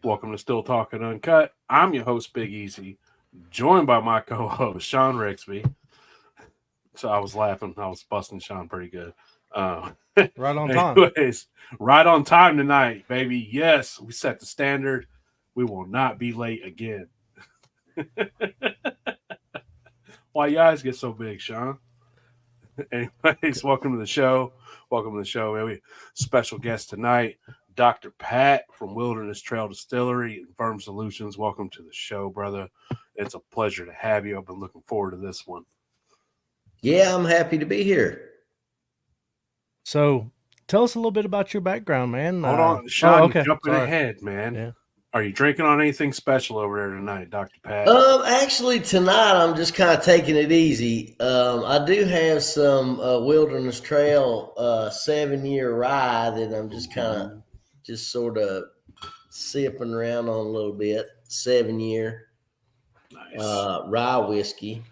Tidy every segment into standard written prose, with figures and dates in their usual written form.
Welcome to Still Talking Uncut. I'm your host, Big Easy, joined by my co-host, Sean Rixby. So I was laughing. I was busting Sean pretty good. Uh, Right on time. anyways, right on time tonight, baby. Yes, we set the standard. We will not be late again. Why your eyes get so big, Sean? Anyways, welcome to the show. Welcome to the show, man. We special guest tonight, Dr. Pat from Wilderness Trail Distillery and Ferm Solutions. Welcome to the show, brother. It's a pleasure to have you. I've been looking forward to this one. Yeah, I'm happy to be here. So, tell us a little bit about your background, man. Hold on, Sean, you're okay. jumping Sorry. ahead, man. Yeah. Are you drinking on anything special over there tonight, Dr. Pat? Actually, tonight I'm just kind of taking it easy. I do have some Wilderness Trail 7-year rye that I'm just kind of just sort of sipping around on a little bit. 7-year Nice. rye whiskey.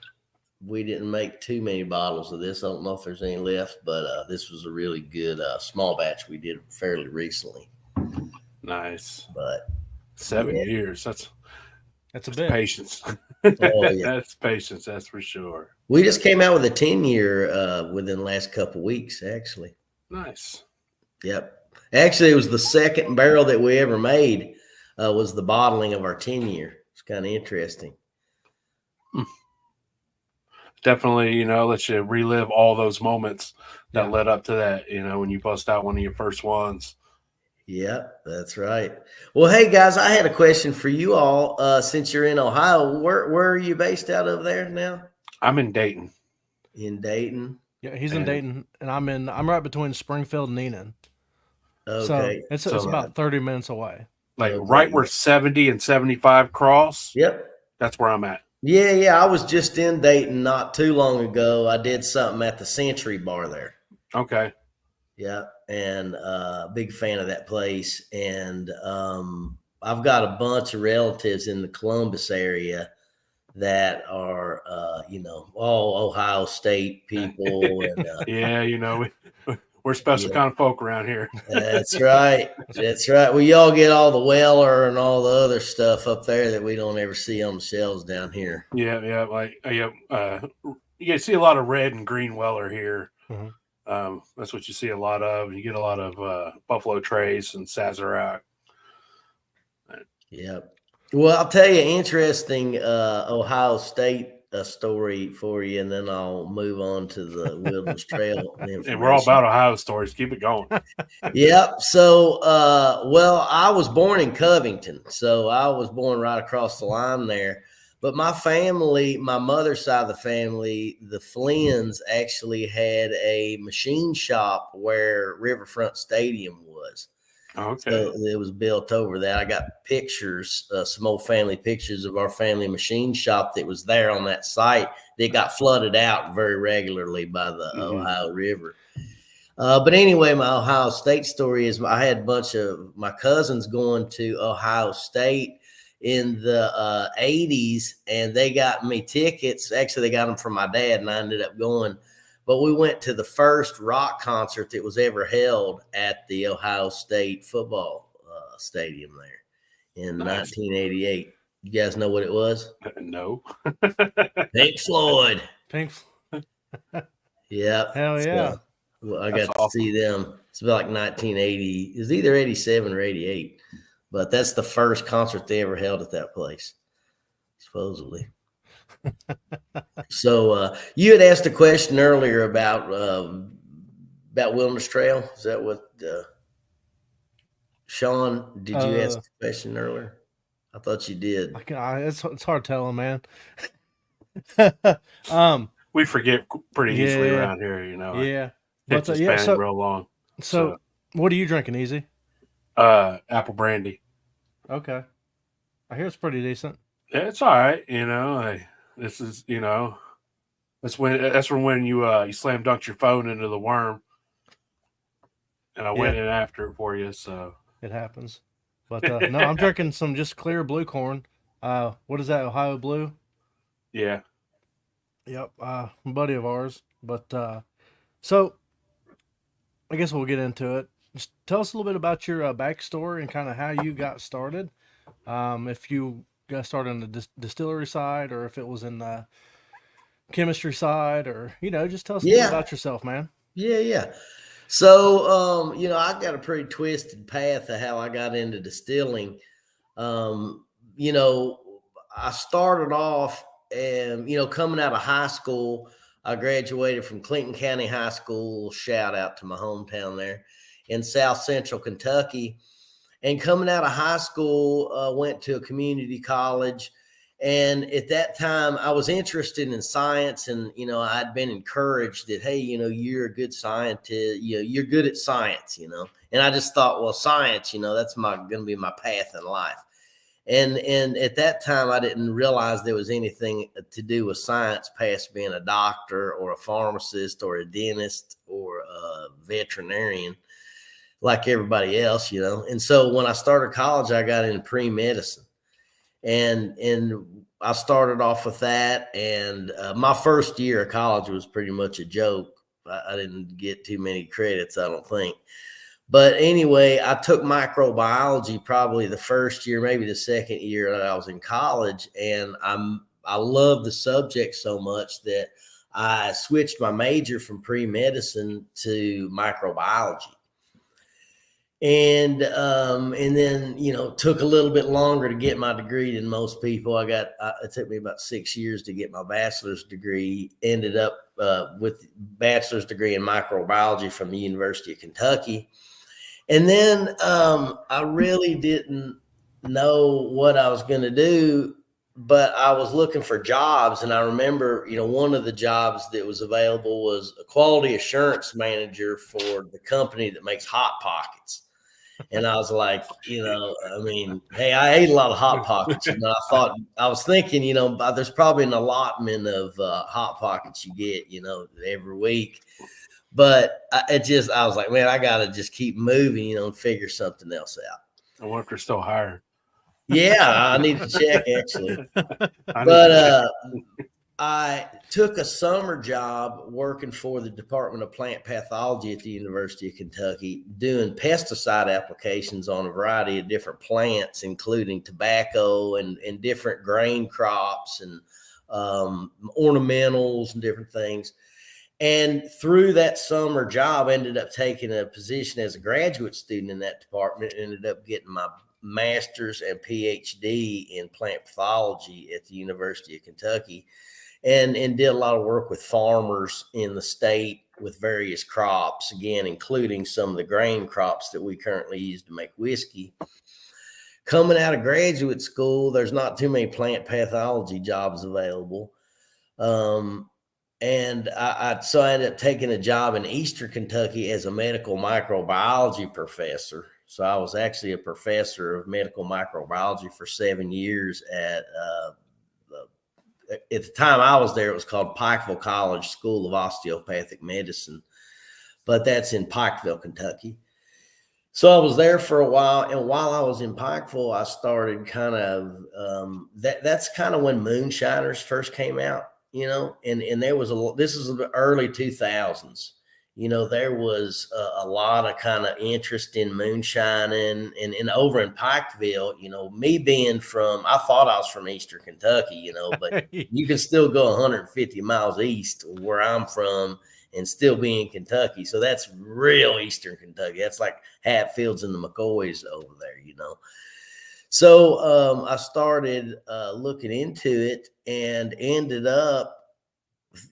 We didn't make too many bottles of this. I don't know if there's any left, but this was a really good small batch we did fairly recently. Nice. But 7 years. That's a That's bit. patience. oh yeah, That's patience, that's for sure. we just came out with a 10-year within the last couple of weeks, actually. Nice. Yep. Actually, it was the second barrel that we ever made was the bottling of our 10-year. It's kind of interesting. Definitely, let you relive all those moments that Yeah. led up to that, when you bust out one of your first ones. Yep, that's right. Well, hey guys, I had a question for you all. Since you're in Ohio, where are you based out of there now? I'm in Dayton. In Dayton. Yeah, he's in And Dayton, and I'm right between Springfield and Enon. So Okay. it's so, about 30 minutes away. like, right Okay. where 70 and 75 cross, Yep. that's where I'm at. Yeah. I was just in Dayton not too long ago. I did something at the Century Bar there. Okay. Yeah, and big fan of that place. And I've got a bunch of relatives in the Columbus area that are, all Ohio State people. And Yeah, we're special yeah, kind of folk around here. that's right. That's right. Well, y'all get all the Weller and all the other stuff up there that we don't ever see on the shelves down here. Yeah, you see a lot of red and green Weller here. Mhm. That's what you see a lot of. You get a lot of Buffalo Trace and Sazerac. Yep. Well, I'll tell you an interesting Ohio State story for you, and then I'll move on to the Wilderness Trail And we're all information. about Ohio stories. Keep it going. Yep. So, I was born in Covington, so I was born right across the line there. But my family, my mother's side of the family, the Flynn's actually had a machine shop where Riverfront Stadium was. Okay. So it was built over that. I got pictures, some old family pictures of our family machine shop that was there on that site. That got flooded out very regularly by the Ohio River. But anyway, my Ohio State story is I had a bunch of my cousins going to Ohio State in the 80s, and they got me tickets. Actually, they got them from my dad, and I ended up going. But we went to the first rock concert that was ever held at the Ohio State football stadium there in Nice. 1988. You guys know what it was? No. Pink Floyd. Pink. Yep. Hell yeah. So, well, I That's got to awesome. see them. It's about like 1980. It was either 87 or 88. But that's the first concert they ever held at that place, supposedly. So you had asked a question earlier about Wilderness Trail. Is that what Sean? Did you ask the question earlier? I thought you did. It's hard telling, man. We forget pretty easily Yeah. around here, Yeah. But Attention yeah. span real long. So what are you drinking, Easy? Apple brandy. Okay. I hear it's pretty decent. Yeah, it's all right. This is that's from when you slam dunked your phone into the worm, and I went in after it for you. So It happens. But no, I'm drinking some just clear blue corn. What is that? Ohio Blue? yeah, Yep. A buddy of ours. But so I guess we'll get into it. Just tell us a little bit about your backstory and kind of how you got started. if you got started on the distillery side, or if it was in the chemistry side, or just tell us a bit Yeah, about yourself, man. yeah. So, I got a pretty twisted path of how I got into distilling. Um, you know, I started off and, coming out of high school, I graduated from Clinton County High School. Shout out to my hometown there in South Central Kentucky. And coming out of high school, went to a community college. And at that time, I was interested in science, and I'd been encouraged that, hey, you're a good scientist, you're good at science, And I just thought, well, science, that's going to be my path in life. And at that time, I didn't realize there was anything to do with science past being a doctor or a pharmacist or a dentist or a veterinarian like everybody else, And so when I started college, I got into pre-medicine, and I started off with that. And my first year of college was pretty much a joke. I didn't get too many credits, I don't think. But anyway, I took microbiology probably the first year, maybe the second year that I was in college, and I loved the subject so much that I switched my major from pre-medicine to microbiology. And then took a little bit longer to get my degree than most people. It took me about 6 years to get my bachelor's degree. Ended up with bachelor's degree in microbiology from the University of Kentucky. And then I really didn't know what I was going to do, but I was looking for jobs. And I remember, one of the jobs that was available was a quality assurance manager for the company that makes Hot Pockets. And I was like, hey, I ate a lot of Hot Pockets. I was thinking, there's probably an allotment of Hot Pockets you get, every week. But I was like, man, I got to just keep moving, and figure something else out. I wonder if they're still hiring. Yeah, I need to check actually. But I took a summer job working for the Department of Plant Pathology at the University of Kentucky, doing pesticide applications on a variety of different plants, including tobacco and different grain crops and ornamentals and different things. And through that summer job, ended up taking a position as a graduate student in that department, ended up getting my master's and PhD in plant pathology at the University of Kentucky, and did a lot of work with farmers in the state with various crops, again, including some of the grain crops that we currently use to make whiskey. Coming out of graduate school, there's not too many plant pathology jobs available. And so I ended up taking a job in Eastern Kentucky as a medical microbiology professor. So I was actually a professor of medical microbiology for 7 years at the time I was there, it was called Pikeville College School of Osteopathic Medicine, but that's in Pikeville, Kentucky. So I was there for a while, and while I was in Pikeville, I started kind of that's kind of when moonshiners first came out, and there was this is the early 2000s. There was a lot of kind of interest in moonshining, and over in Pikeville, me being I thought I was from Eastern Kentucky, but you can still go 150 miles east where I'm from and still be in Kentucky. So that's real Eastern Kentucky. That's like Hatfields and the McCoys over there, So I started looking into it and ended up,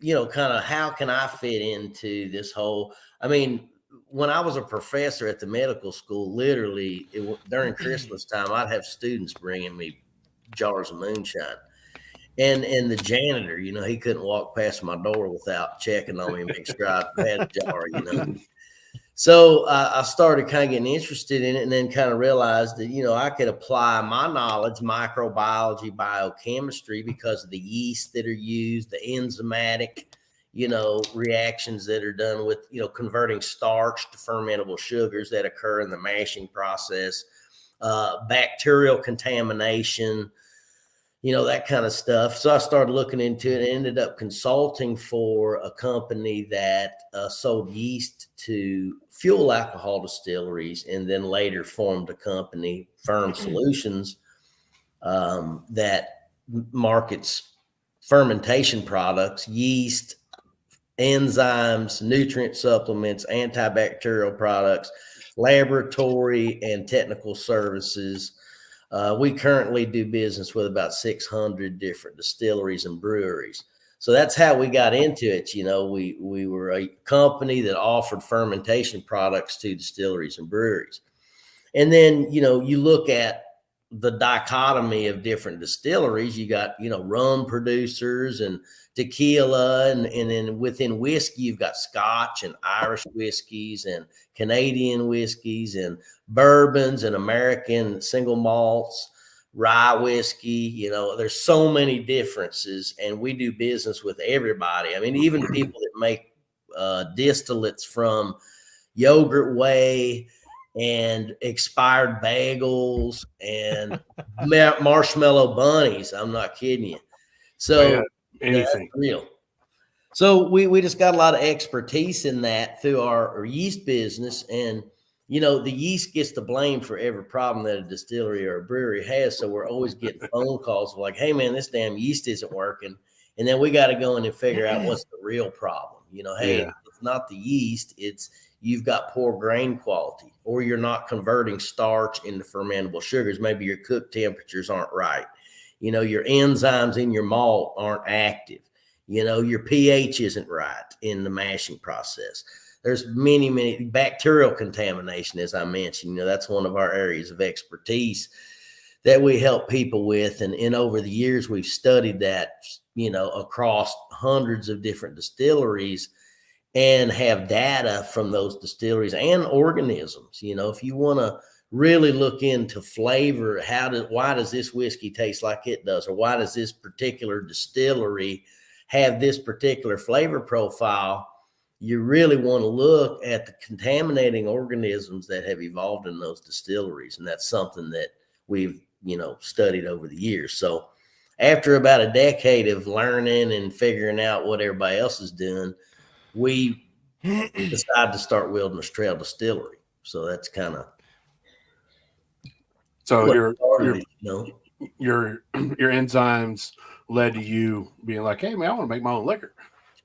kind of how can I fit into this whole, when I was a professor at the medical school, literally during Christmas time, I'd have students bringing me jars of moonshine. And the janitor, he couldn't walk past my door without checking on me and make sure I had a jar, So I started kind of getting interested in it, and then kind of realized that, I could apply my knowledge, microbiology, biochemistry, because of the yeast that are used, the enzymatic, reactions that are done with, converting starch to fermentable sugars that occur in the mashing process, bacterial contamination, that kind of stuff. So I started looking into it and ended up consulting for a company that sold yeast to fuel alcohol distilleries, and then later formed a company, Ferm Solutions, that markets fermentation products, yeast, enzymes, nutrient supplements, antibacterial products, laboratory and technical services. We currently do business with about 600 different distilleries and breweries. So that's how we got into it. You know, we were a company that offered fermentation products to distilleries and breweries. And then, you know, you look at the dichotomy of different distilleries. You got, you know, rum producers and tequila, and then within whiskey, you've got Scotch and Irish whiskeys and Canadian whiskeys and bourbons and American single malts, rye whiskey. You know, there's so many differences, and we do business with everybody. I mean, even people that make distillates from yogurt whey and expired bagels and marshmallow bunnies. I'm not kidding you. So anything. that's real. So we just got a lot of expertise in that through our yeast business. And, you know, the yeast gets the blame for every problem that a distillery or a brewery has. So we're always getting phone calls like, hey, man, this damn yeast isn't working. And then we got to go in and figure out what's the real problem. You know, hey, it's not the yeast. It's you've got poor grain quality, or you're not converting starch into fermentable sugars. Maybe your cook temperatures aren't right. You know, your enzymes in your malt aren't active. You know, your pH isn't right in the mashing process. There's many bacterial contamination, as I mentioned. You know, that's one of our areas of expertise that we help people with. And over the years, we've studied that, you know, across hundreds of different distilleries, and have data from those distilleries and organisms. You know, if you want to really look into flavor, why does this whiskey taste like it does? Or why does this particular distillery have this particular flavor profile? You really want to look at the contaminating organisms that have evolved in those distilleries. And that's something that we've, you know, studied over the years. So after about a decade of learning and figuring out what everybody else is doing, we decided to start Wilderness Trail Distillery. So that's kind of your enzymes led to you being like, hey, man, I want to make my own liquor.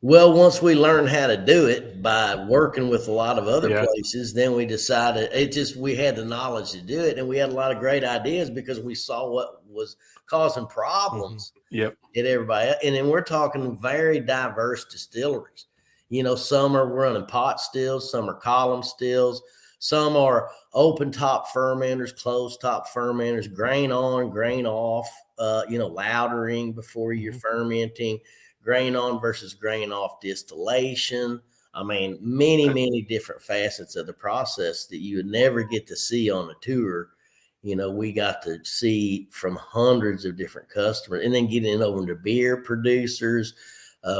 Well, once we learned how to do it by working with a lot of other places, then we decided we had the knowledge to do it. And we had a lot of great ideas because we saw what was causing problems at everybody. And then we're talking very diverse distilleries. You know, some are running pot stills, some are column stills, some are open top fermenters, closed top fermenters, grain on, grain off, you know, lautering before you're fermenting, grain on versus grain off distillation. I mean, many different facets of the process that you would never get to see on a tour. You know, we got to see from hundreds of different customers, and then getting over to beer producers.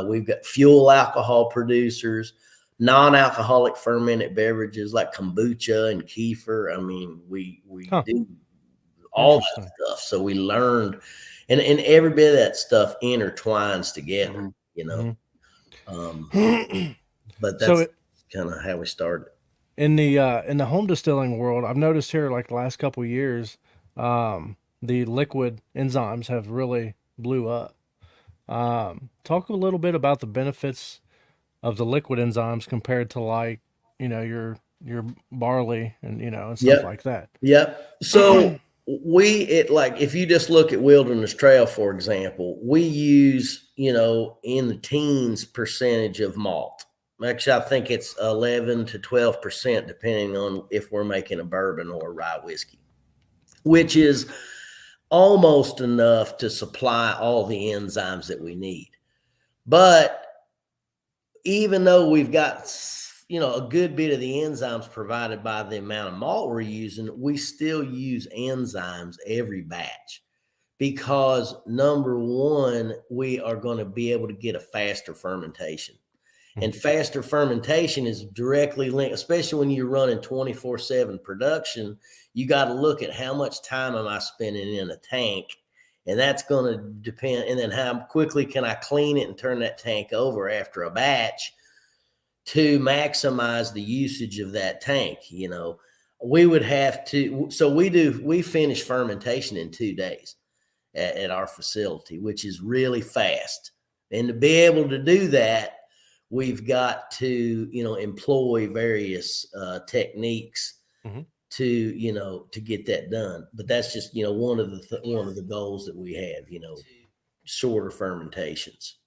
We've got fuel alcohol producers, non-alcoholic fermented beverages like kombucha and kefir. I mean, we do all that stuff. So we learned, and every bit of that stuff intertwines together, you know. But that's kind of how we started. In the home distilling world, I've noticed here, like the last couple of years, the liquid enzymes have really blew up. Talk a little bit about the benefits of the liquid enzymes compared to, like, you know, your barley and, you know, and stuff like that. Yep. So if you just look at Wilderness Trail, for example, we use, you know, in the teens percentage of malt. Actually, I think it's 11 to 12%, depending on if we're making a bourbon or a rye whiskey, which is almost enough to supply all the enzymes that we need. But even though we've got, you know, a good bit of the enzymes provided by the amount of malt we're using, we still use enzymes every batch because, number one, we are going to be able to get a faster fermentation. And faster fermentation is directly linked, especially when you're running 24/7 production. You got to look at how much time am I spending in a tank, and that's going to depend. And then how quickly can I clean it and turn that tank over after a batch to maximize the usage of that tank. You know, we would have to. So we finish fermentation in 2 days. at our facility, which is really fast. And to be able to do that, we've got to, employ various techniques to get that done. But that's just, one of the goals that we have, shorter fermentations.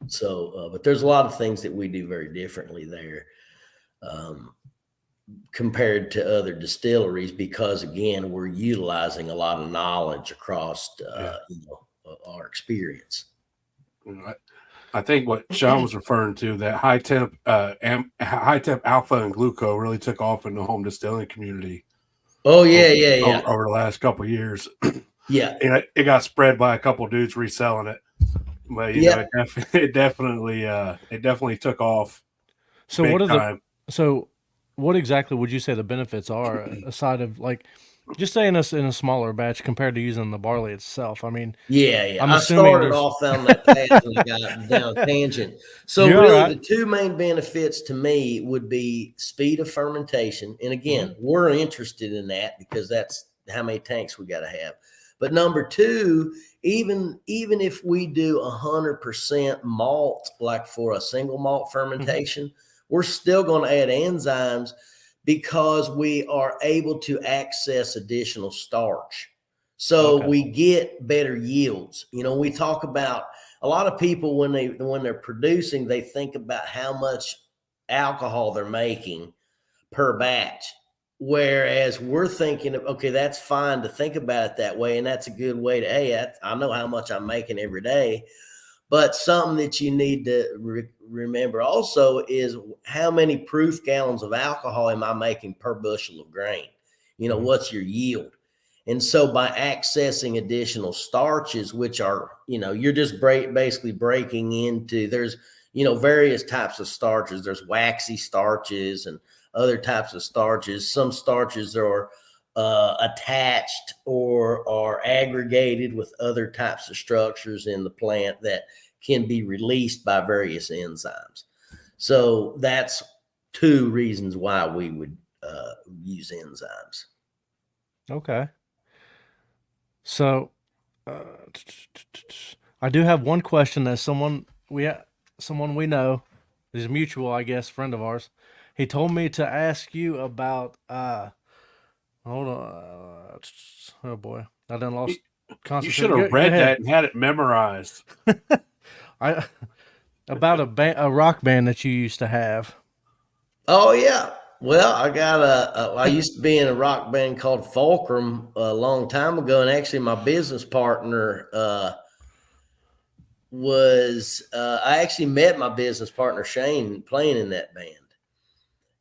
So, but there's a lot of things that we do very differently there compared to other distilleries, because again, we're utilizing a lot of knowledge across, our experience. I think what Sean was referring to, that high temp alpha and gluco really took off in the home distilling community. Oh yeah. Over the last couple of years. Yeah. And it got spread by a couple of dudes reselling it. But it definitely took off. So what exactly would you say the benefits are, aside of like just saying this in a smaller batch compared to using the barley itself? I mean, I'm assuming started off on that path and got down a tangent. So really, the two main benefits to me would be speed of fermentation, and again, we're interested in that because that's how many tanks we got to have. But number two, even if we do 100% malt, like for a single malt fermentation, we're still going to add enzymes because we are able to access additional starch. So we get better yields. We talk about, a lot of people when they're producing, they think about how much alcohol they're making per batch. Whereas we're thinking of, okay, that's fine to think about it that way. And that's a good way to, hey, I know how much I'm making every day. But something that you need to remember also is how many proof gallons of alcohol am I making per bushel of grain? What's your yield? And so by accessing additional starches, which are, you're just basically breaking into, there's, various types of starches. There's waxy starches and other types of starches. Some starches are attached or are aggregated with other types of structures in the plant that can be released by various enzymes. So that's two reasons why we would use enzymes. Okay. So I do have one question that someone we know, is a mutual, I guess, friend of ours. He told me to ask you about hold on. Oh boy, I done lost concentration. You should have read that and had it memorized. About a rock band that you used to have. Oh yeah. Well, I used to be in a rock band called Fulcrum a long time ago, and actually my business partner I actually met my business partner Shane playing in that band.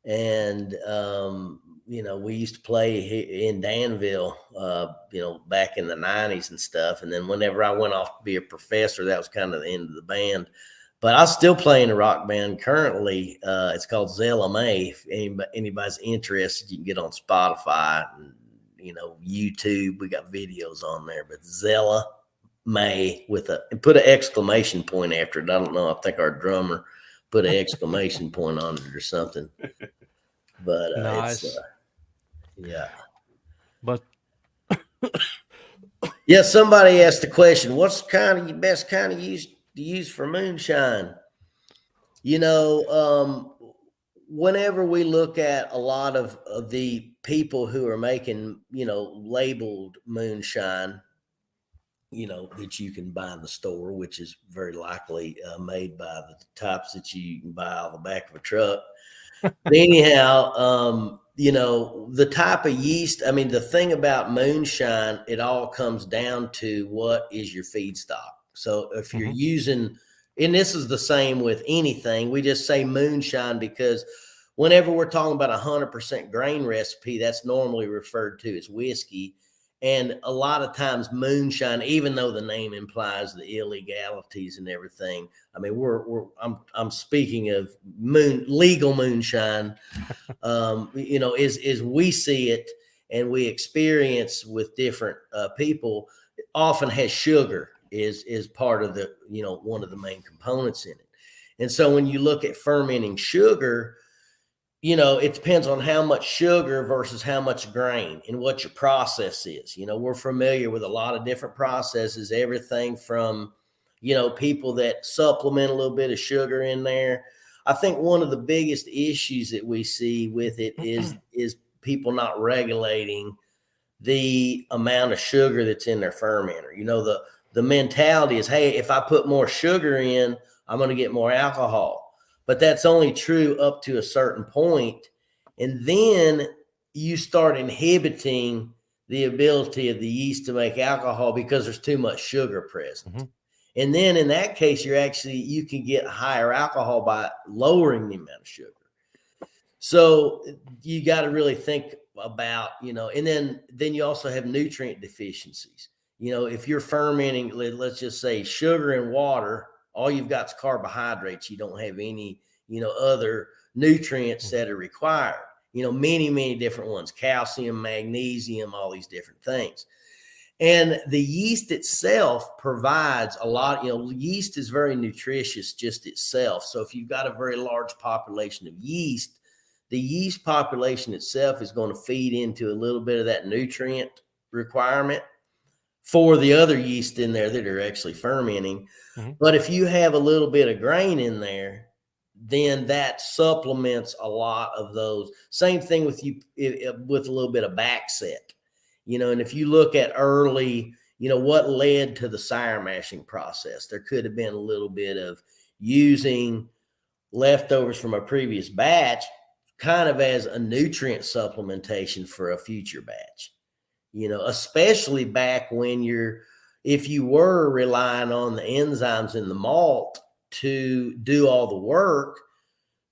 And we used to play in Danville, back in the 90s and stuff. And then whenever I went off to be a professor, that was kind of the end of the band. But I still play in a rock band currently. It's called Zella May. If anybody's interested, you can get on Spotify and, YouTube. We got videos on there. But Zella May and put an exclamation point after it. I don't know. I think our drummer put an exclamation point on it or something. But nice. Yeah. But yeah, somebody asked the question, what's kind of your best kind of use for moonshine? Whenever we look at a lot of the people who are making, labeled moonshine, that you can buy in the store, which is very likely made by the types that you can buy out of the back of a truck. But anyhow, the type of yeast, the thing about moonshine, it all comes down to what is your feedstock. So if you're using, and this is the same with anything, we just say moonshine because whenever we're talking about 100% grain recipe, that's normally referred to as whiskey. And a lot of times moonshine, even though the name implies the illegalities and everything, I'm speaking of legal moonshine, is we see it and we experience with different people, it often has sugar is part of the, one of the main components in it. And so when you look at fermenting sugar, it depends on how much sugar versus how much grain and what your process is. We're familiar with a lot of different processes, everything from, people that supplement a little bit of sugar in there. I think one of the biggest issues that we see with it is people not regulating the amount of sugar that's in their fermenter. The mentality is, hey, if I put more sugar in, I'm going to get more alcohol. But that's only true up to a certain point. And then you start inhibiting the ability of the yeast to make alcohol because there's too much sugar present. Mm-hmm. And then in that case, you can get higher alcohol by lowering the amount of sugar. So you got to really think about, and then you also have nutrient deficiencies. If you're fermenting, let's just say sugar and water, all you've got is carbohydrates. You don't have any, other nutrients that are required, many, many different ones, calcium, magnesium, all these different things. And the yeast itself provides a lot, yeast is very nutritious just itself. So if you've got a very large population of yeast, the yeast population itself is going to feed into a little bit of that nutrient requirement for the other yeast in there that are actually fermenting. Mm-hmm. But if you have a little bit of grain in there, then that supplements a lot of those. Same thing with with a little bit of back set, and if you look at early, what led to the sour mashing process, there could have been a little bit of using leftovers from a previous batch kind of as a nutrient supplementation for a future batch, especially back when if you were relying on the enzymes in the malt to do all the work,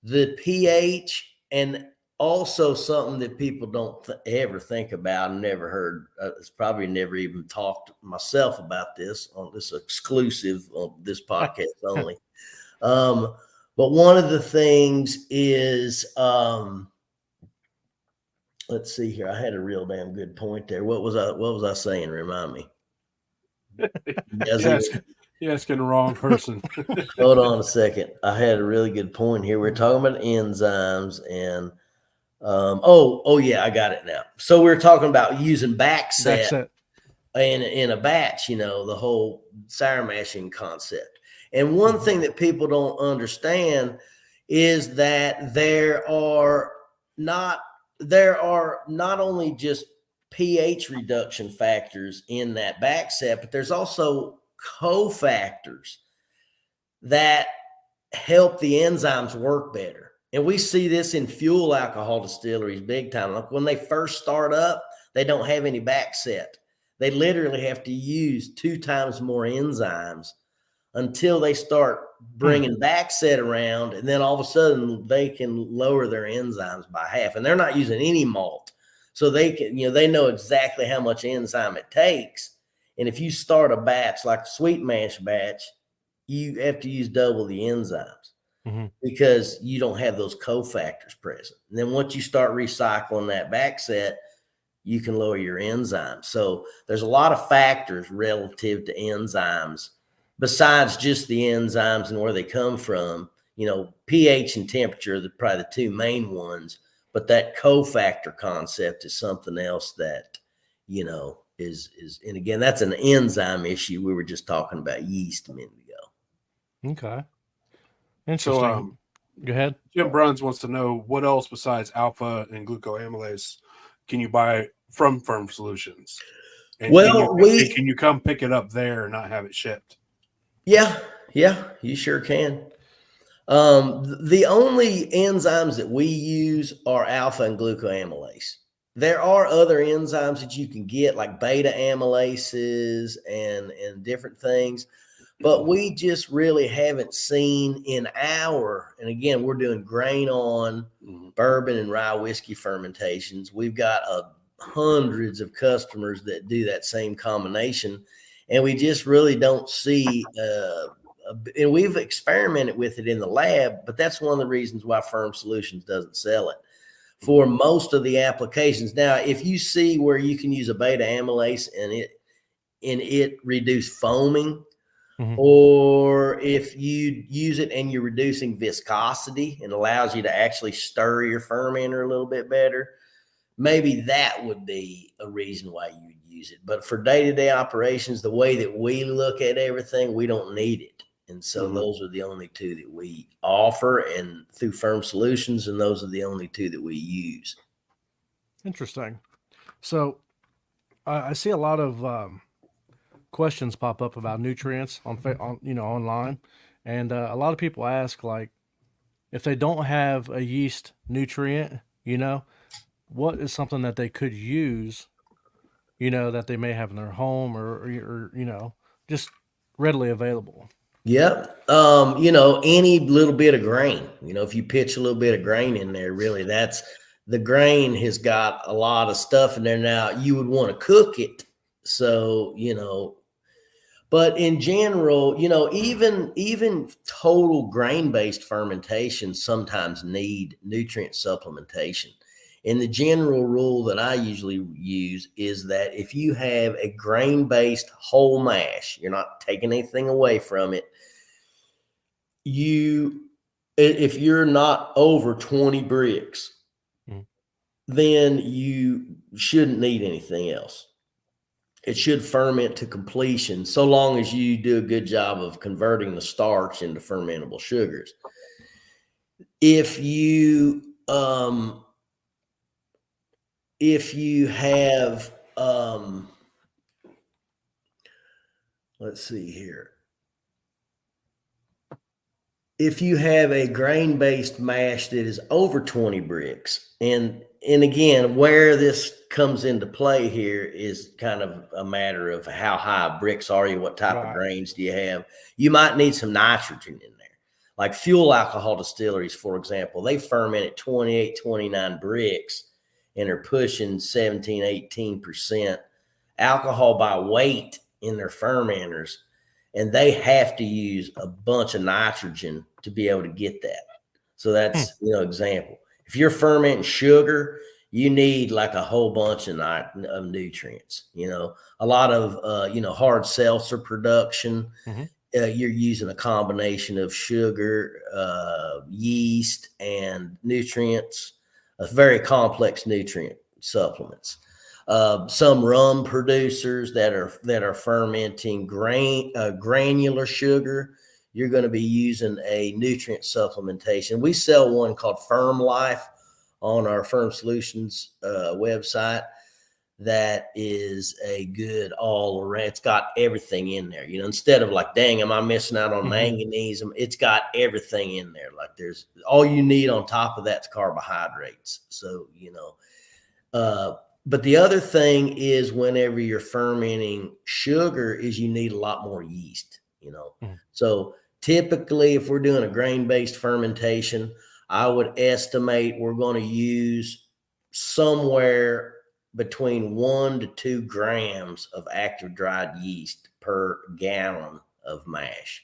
the pH, and also something that people don't ever think about and never heard, it's probably never even talked to myself about this on this exclusive on this podcast only. But one of the things is, let's see here. I had a real damn good point there. What was I saying? Remind me. You're asking the wrong person. Hold on a second. I had a really good point here. We're talking about enzymes and yeah, I got it now. So we're talking about using backset in a batch, the whole sour mashing concept. And one thing that people don't understand is that there are not only just pH reduction factors in that backset, but there's also cofactors that help the enzymes work better. And we see this in fuel alcohol distilleries big time. Like when they first start up, they don't have any backset. They literally have to use 2 times more enzymes until they start bringing backset around. And then all of a sudden they can lower their enzymes by half, and they're not using any malt. So they can, they know exactly how much enzyme it takes. And if you start a batch like a sweet mash batch, you have to use double the enzymes because you don't have those cofactors present. And then once you start recycling that backset, you can lower your enzymes. So there's a lot of factors relative to enzymes besides just the enzymes and where they come from. pH and temperature are probably the 2 main ones, but that cofactor concept is something else that, is, and again, that's an enzyme issue. We were just talking about yeast a minute ago. Okay. Interesting. So, go ahead. Jim Bruns wants to know what else besides alpha and glucoamylase can you buy from Ferm Solutions? And can you come pick it up there and not have it shipped? Yeah, you sure can. The only enzymes that we use are alpha and glucoamylase. There are other enzymes that you can get, like beta amylases and different things, but we just really haven't seen and again, we're doing grain on bourbon and rye whiskey fermentations. We've got hundreds of customers that do that same combination, and we just really don't see, and we've experimented with it in the lab, but that's one of the reasons why Ferm Solutions doesn't sell it for most of the applications. Now, if you see where you can use a beta amylase and it reduce foaming, or if you use it and you're reducing viscosity and allows you to actually stir your fermenter a little bit better, maybe that would be a reason why you would use it. But for day-to-day operations, the way that we look at everything, we don't need it. And so those are the only two that we offer and through Ferm Solutions, and those are the only two that we use. Interesting. So I see a lot of questions pop up about nutrients on online, and a lot of people ask, like, if they don't have a yeast nutrient, what is something that they could use, that they may have in their home or just readily available. Yep. Any little bit of grain, if you pitch a little bit of grain in there, really, the grain has got a lot of stuff in there. Now you would want to cook it. So, but in general, even total grain-based fermentation sometimes need nutrient supplementation. And the general rule that I usually use is that if you have a grain-based whole mash, you're not taking anything away from it. If you're not over 20 bricks, then you shouldn't need anything else. It should ferment to completion, so long as you do a good job of converting the starch into fermentable sugars. If you have, let's see here. If you have a grain-based mash that is over 20 bricks, and again, where this comes into play here is kind of a matter of how high bricks are you, what type of grains do you have. You might need some nitrogen in there. Like fuel alcohol distilleries, for example, they ferment at 28, 29 bricks and are pushing 17, 18% alcohol by weight in their fermenters. And they have to use a bunch of nitrogen to be able to get that. So that's, example. If you're fermenting sugar, you need like a whole bunch of nutrients, a lot of, hard seltzer production. You're using a combination of sugar, yeast, and nutrients, a very complex nutrient supplements. Some rum producers that are fermenting granular sugar, you're going to be using a nutrient supplementation. We sell one called Ferm Life on our Ferm Solutions website. That is a good all around. It's got everything in there. Instead of like, dang, am I missing out on manganese? It's got everything in there. Like there's all you need on top of that's carbohydrates. So, but the other thing is whenever you're fermenting sugar is you need a lot more yeast, So typically if we're doing a grain-based fermentation, I would estimate we're going to use somewhere between 1 to 2 grams of active dried yeast per gallon of mash.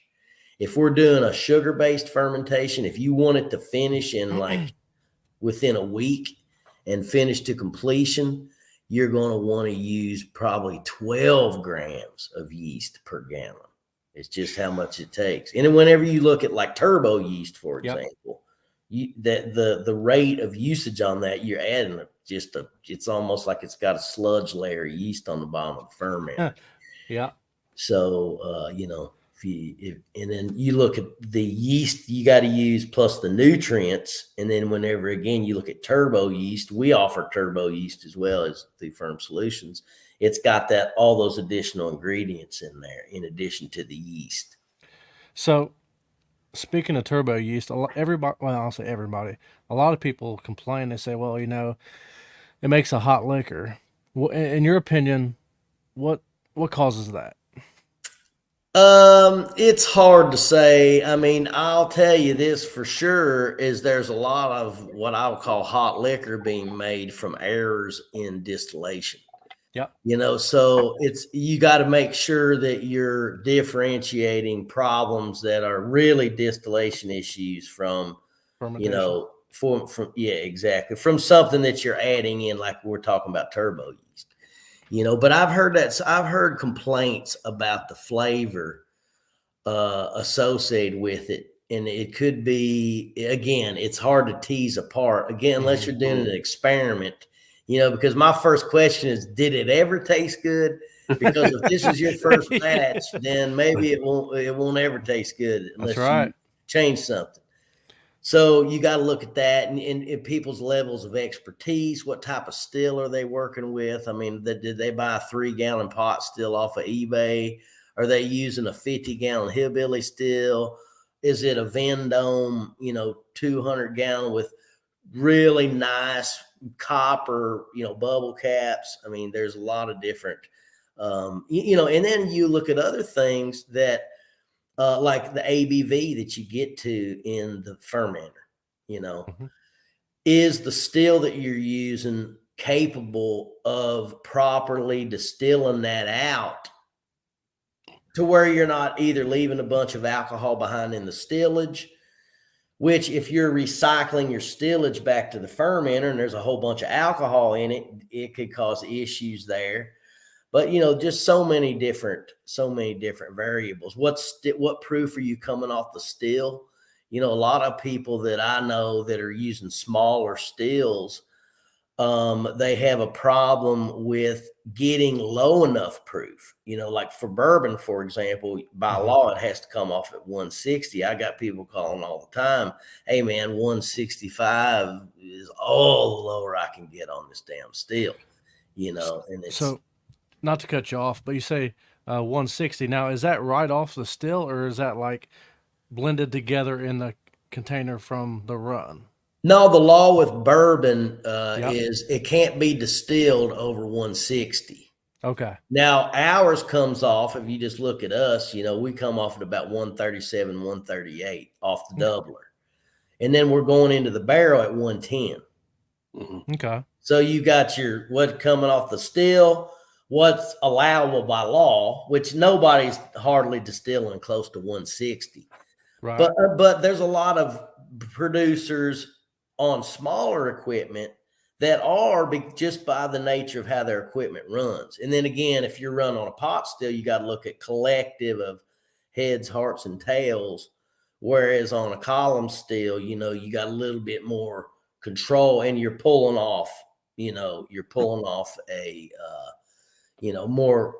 If we're doing a sugar-based fermentation, if you want it to finish in like within a week and finish to completion, you're going to want to use probably 12 grams of yeast per gallon. It's just how much it takes. And whenever you look at like turbo yeast, for example, the rate of usage on that, you're adding it's almost like it's got a sludge layer of yeast on the bottom of the ferment. So, and then you look at the yeast you got to use plus the nutrients. And then whenever, again, you look at turbo yeast, we offer turbo yeast as well as through Ferm Solutions. It's got all those additional ingredients in there in addition to the yeast. So speaking of turbo yeast, I'll say everybody, a lot of people complain. They say, well, it makes a hot liquor. In your opinion, what causes that? It's hard to say. I mean, I'll tell you this for sure is there's a lot of what I would call hot liquor being made from errors in distillation. So you got to make sure that you're differentiating problems that are really distillation issues from, exactly. From something that you're adding in, like we're talking about turbo yeast, but I've heard complaints about the flavor associated with it. And it could be, again, it's hard to tease apart, again, unless you're doing an experiment, because my first question is, did it ever taste good? Because if this is your first batch, then maybe it won't ever taste good unless you change something. So you got to look at that and people's levels of expertise. What type of still are they working with? I mean, did they buy a 3-gallon pot still off of eBay? Are they using a 50-gallon hillbilly still? Is it a Vendome, 200-gallon with really nice copper, bubble caps? I mean, there's a lot of different, and then you look at other things that, like the ABV that you get to in the fermenter, is the still that you're using capable of properly distilling that out to where you're not either leaving a bunch of alcohol behind in the stillage, which if you're recycling your stillage back to the fermenter and there's a whole bunch of alcohol in it, it could cause issues there. But, just so many different variables. What proof are you coming off the still? A lot of people that I know that are using smaller stills, they have a problem with getting low enough proof. Like for bourbon, for example, by law, it has to come off at 160. I got people calling all the time, hey man, 165 is all the lower I can get on this damn still, and it's. So, not to cut you off, but you say 160. Now, is that right off the still, or is that like blended together in the container from the run? No, the law with bourbon is it can't be distilled over 160. Okay. Now, ours comes off, if you just look at us, we come off at about 137, 138 off the doubler. And then we're going into the barrel at 110. Okay. So you got what coming off the still, what's allowable by law, which nobody's hardly distilling close to 160. Right. But there's a lot of producers on smaller equipment that are just by the nature of how their equipment runs. And then again, if you're running on a pot still, you got to look at collective of heads, hearts, and tails. Whereas on a column still, you got a little bit more control and you're pulling off a, more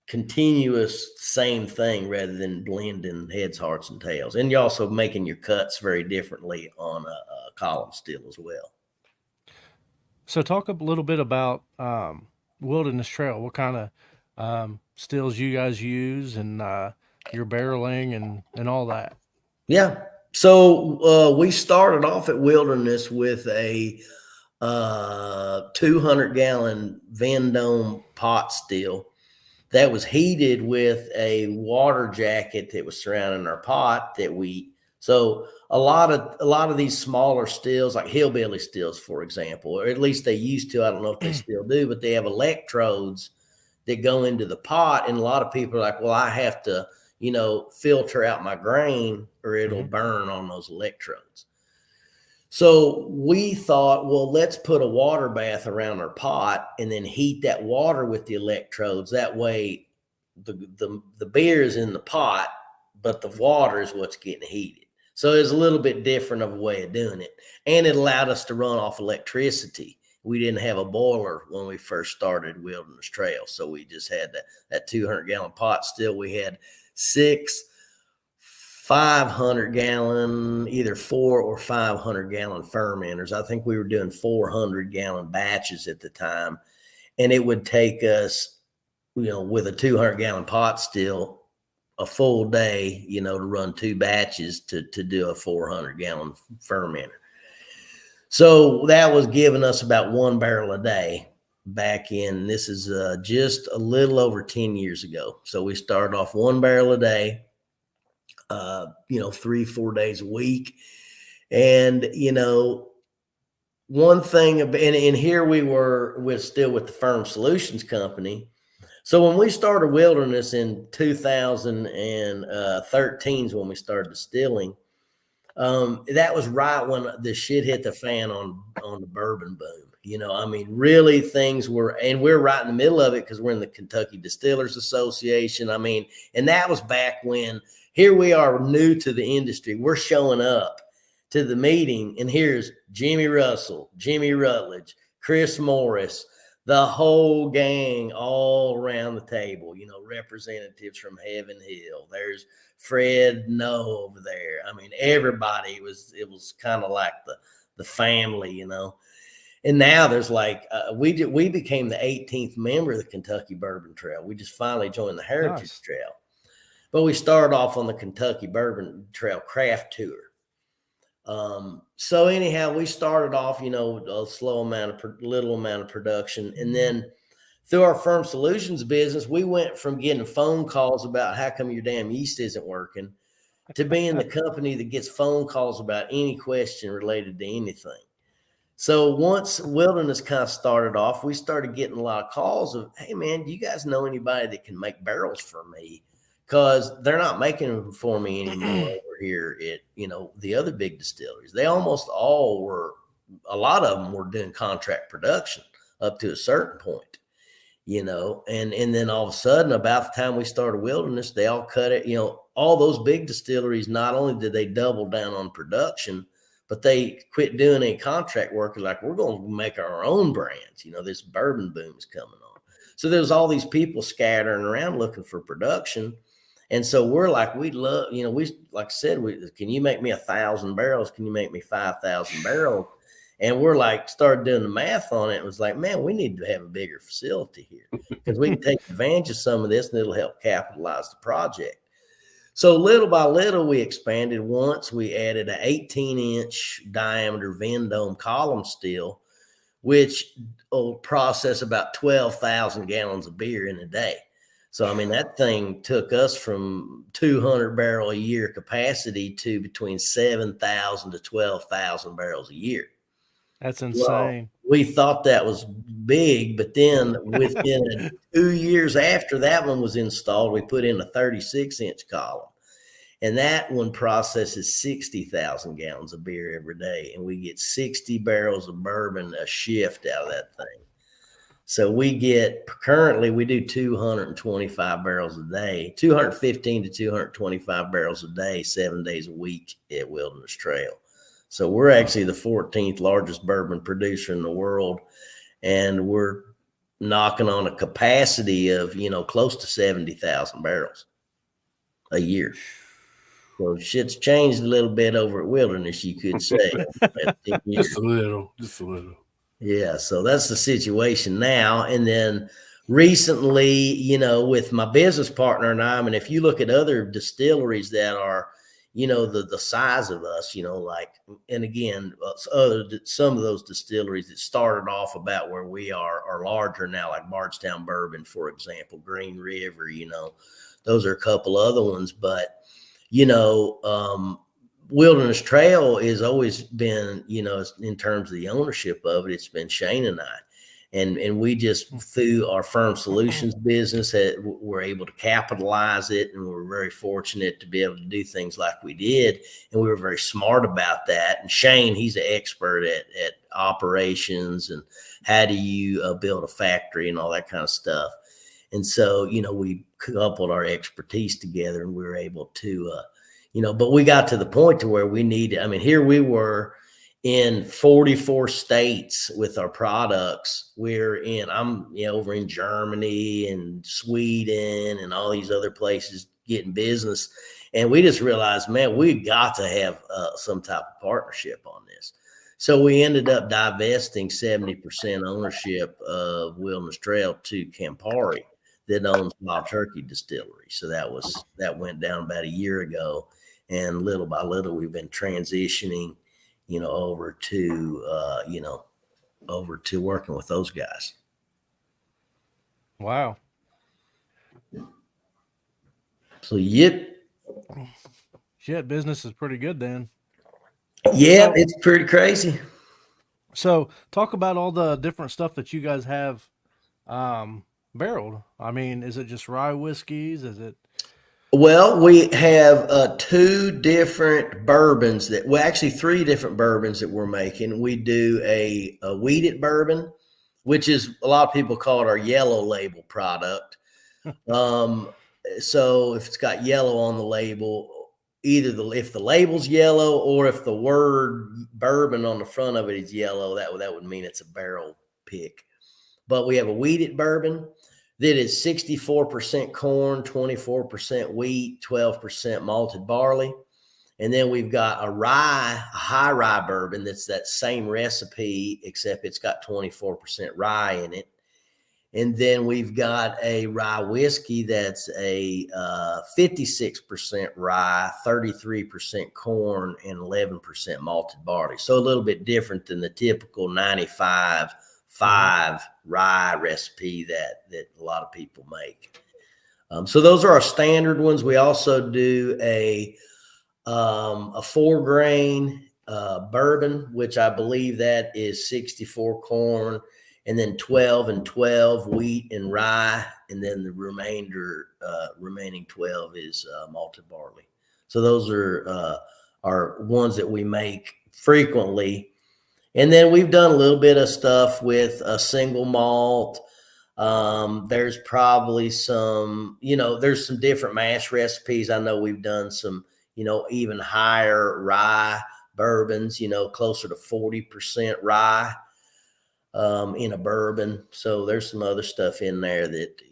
continuous same thing rather than blending heads, hearts, and tails. And you're also making your cuts very differently on a column still as well. So talk a little bit about Wilderness Trail. What kind of stills you guys use and your barreling and all that? Yeah. So we started off at Wilderness with a 200-gallon Vendome pot still that was heated with a water jacket that was surrounding our pot so a lot of these smaller stills, like hillbilly stills, for example, or at least they used to, I don't know if they still do, but they have electrodes that go into the pot. And a lot of people are like, well, I have to, filter out my grain or it'll burn on those electrodes. So we thought, well, let's put a water bath around our pot and then heat that water with the electrodes. That way the beer is in the pot, but the water is what's getting heated. So it's a little bit different of a way of doing it. And it allowed us to run off electricity. We didn't have a boiler when we first started Wilderness Trail. So we just had that 200-gallon pot still. We had 6 500-gallon, either 4 or 500-gallon fermenters. I think we were doing 400-gallon batches at the time. And it would take us, with a 200-gallon pot still, a full day, to run 2 batches to do a 400-gallon fermenter. So that was giving us about 1 barrel a day back in, this is just a little over 10 years ago. So we started off 1 barrel a day, 3-4 days a week. And, one thing, and here we were still with the Ferm Solutions Company. So when we started Wilderness in 2013 is when we started distilling. That was right when the shit hit the fan on the bourbon boom. Really things were, and we're right in the middle of it because we're in the Kentucky Distillers Association. And that was back when Here we are, new to the industry. We're showing up to the meeting, and here's Jimmy Russell, Jimmy Rutledge, Chris Morris, the whole gang all around the table, you know, representatives from Heaven Hill. There's Fred No over there. I mean, everybody it was kind of like the family, you know. And now there's like we became the 18th member of the Kentucky Bourbon Trail. We just finally joined the Heritage Trail. But we started off on the Kentucky Bourbon Trail Craft Tour. So anyhow, we started off, you know, a little amount of production. And then through our Ferm Solutions business, we went from getting phone calls about how come your damn yeast isn't working to being the company that gets phone calls about any question related to anything. So once Wilderness kind of started off, we started getting a lot of calls of, hey man, do you guys know anybody that can make barrels for me? Because they're not making them for me anymore over here at, you know, the other big distilleries. They almost all were, a lot of them were doing contract production up to a certain point, you know, and then all of a sudden, about the time we started Wilderness, they all cut it, you know, all those big distilleries, not only did they double down on production, but they quit doing any contract work. Like, we're going to make our own brands. You know, this bourbon boom is coming on. So there's all these people scattering around looking for production. And so we're like, we love, you know, we, like I said, can you make me 1,000 barrels? Can you make me 5,000 barrels? And we're like, started doing the math on it. It was like, man, we need to have a bigger facility here because we can take advantage of some of this and it'll help capitalize the project. So little by little, we expanded. Once we added an 18-inch diameter Vendome column still, which will process about 12,000 gallons of beer in a day. So, I mean, that thing took us from 200 barrel a year capacity to between 7,000 to 12,000 barrels a year. That's insane. Well, we thought that was big, but then within 2 years after that one was installed, we put in a 36-inch column. And that one processes 60,000 gallons of beer every day. And we get 60 barrels of bourbon a shift out of that thing. So we do 225 barrels a day, 215 to 225 barrels a day, 7 days a week at Wilderness Trail. So we're actually the 14th largest bourbon producer in the world. And we're knocking on a capacity of, you know, close to 70,000 barrels a year. So shit's changed a little bit over at Wilderness, you could say. Just a little. Yeah, so that's the situation now. And then recently, you know, with my business partner and I mean, if you look at other distilleries that are, you know, the size of us, you know, like, and again, some of those distilleries that started off about where we are larger now, like Bardstown Bourbon, for example, Green River, you know, those are a couple other ones. But, you know, Wilderness Trail has always been, you know, in terms of the ownership of it, it's been Shane and I. And we just, through our Ferm Solutions business, we're able to capitalize it. And we're very fortunate to be able to do things like we did. And we were very smart about that. And Shane, he's an expert at operations and how do you build a factory and all that kind of stuff. And so, you know, we coupled our expertise together and we were able to, you know, but we got to the point to where we needed, I mean, here we were in 44 states with our products. I'm, you know, over in Germany and Sweden and all these other places getting business. And we just realized, man, we got to have some type of partnership on this. So we ended up divesting 70% ownership of Wilderness Trail to Campari that owns Wild Turkey Distillery. So that went down about a year ago. And little by little, we've been transitioning, you know, over to working with those guys. Wow. So, yep. Shit, business is pretty good then. Yeah, it's pretty crazy. So talk about all the different stuff that you guys have barreled. I mean, is it just rye whiskeys? Is it? Well, we have two different bourbons actually three different bourbons that we're making. We do a wheated bourbon, which is a lot of people call it our yellow label product. So if it's got yellow on the label, if the label's yellow or if the word bourbon on the front of it is yellow, that would mean it's a barrel pick. But we have a wheated bourbon that is 64% corn, 24% wheat, 12% malted barley. And then we've got a high rye bourbon that's that same recipe, except it's got 24% rye in it. And then we've got a rye whiskey that's a 56% rye, 33% corn, and 11% malted barley. So a little bit different than the typical 95-5 rye recipe that a lot of people make. So those are our standard ones. We also do a 4-grain bourbon, which I believe that is 64 corn, and then 12 and 12 wheat and rye, and then the remaining 12 is malted barley. So those are ones that we make frequently. And then we've done a little bit of stuff with a single malt. There's probably some, there's some different mash recipes. I know we've done some, even higher rye bourbons, closer to 40% rye in a bourbon. So there's some other stuff in there that,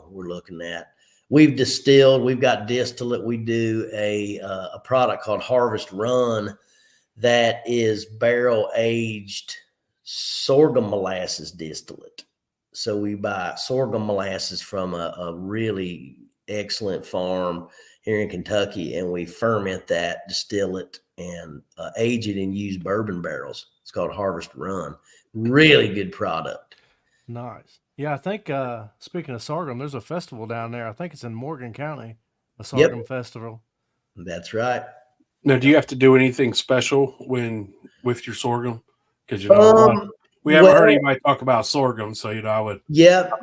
we're looking at. We've got distillate. We do a product called Harvest Run that is barrel aged sorghum molasses distillate. So we buy sorghum molasses from a really excellent farm here in Kentucky, and we ferment that, distill it, and age it and use bourbon barrels. It's called Harvest Run. Really good product. Nice. Yeah, I think speaking of sorghum, there's a festival down there. I think it's in Morgan County, a sorghum festival. That's right. Now, do you have to do anything special with your sorghum? Because we haven't heard anybody talk about sorghum, so I'm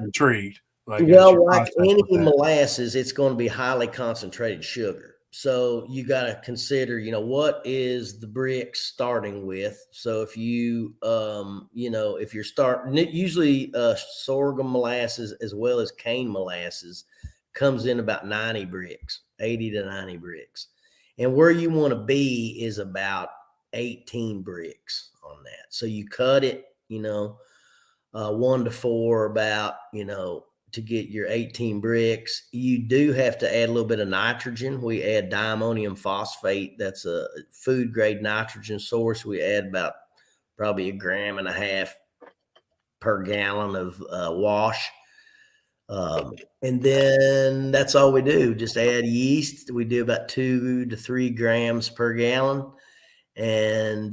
intrigued. Like any molasses, it's going to be highly concentrated sugar. So you got to consider, what is the brix starting with? So if if you're starting, usually sorghum molasses as well as cane molasses comes in about 90 brix, 80 to 90 brix. And where you want to be is about 18 brix on that. So you cut it, 1 to 4 about, to get your 18 brix. You do have to add a little bit of nitrogen. We add diammonium phosphate. That's a food grade nitrogen source. We add about probably 1.5 grams per gallon of wash. And then that's all we do. Just add yeast. We do about 2 to 3 grams per gallon, and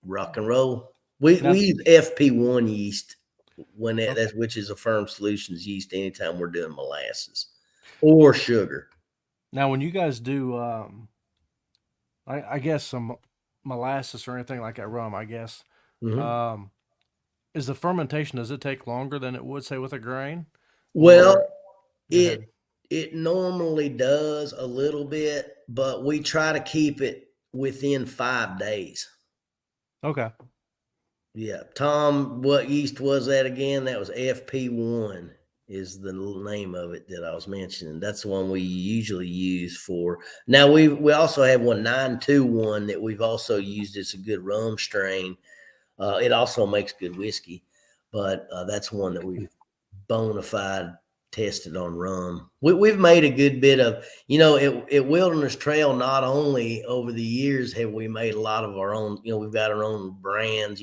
rock and roll. We use FP1 yeast which is a Ferm Solutions yeast anytime we're doing molasses or sugar. Now, when you guys do, I guess some molasses or anything like that, rum, I guess, is the fermentation, does it take longer than it would say with a grain? Well, it normally does a little bit, but we try to keep it within 5 days. Okay. Yeah. Tom, what yeast was that again? That was FP1 is the name of it that I was mentioning. That's the one we usually use for. Now we also have one 921 that we've also used. It's a good rum strain. It also makes good whiskey, but that's one that we've bona fide tested on rum. We've made a good bit of, at Wilderness Trail, not only over the years have we made a lot of our own, we've got our own brands,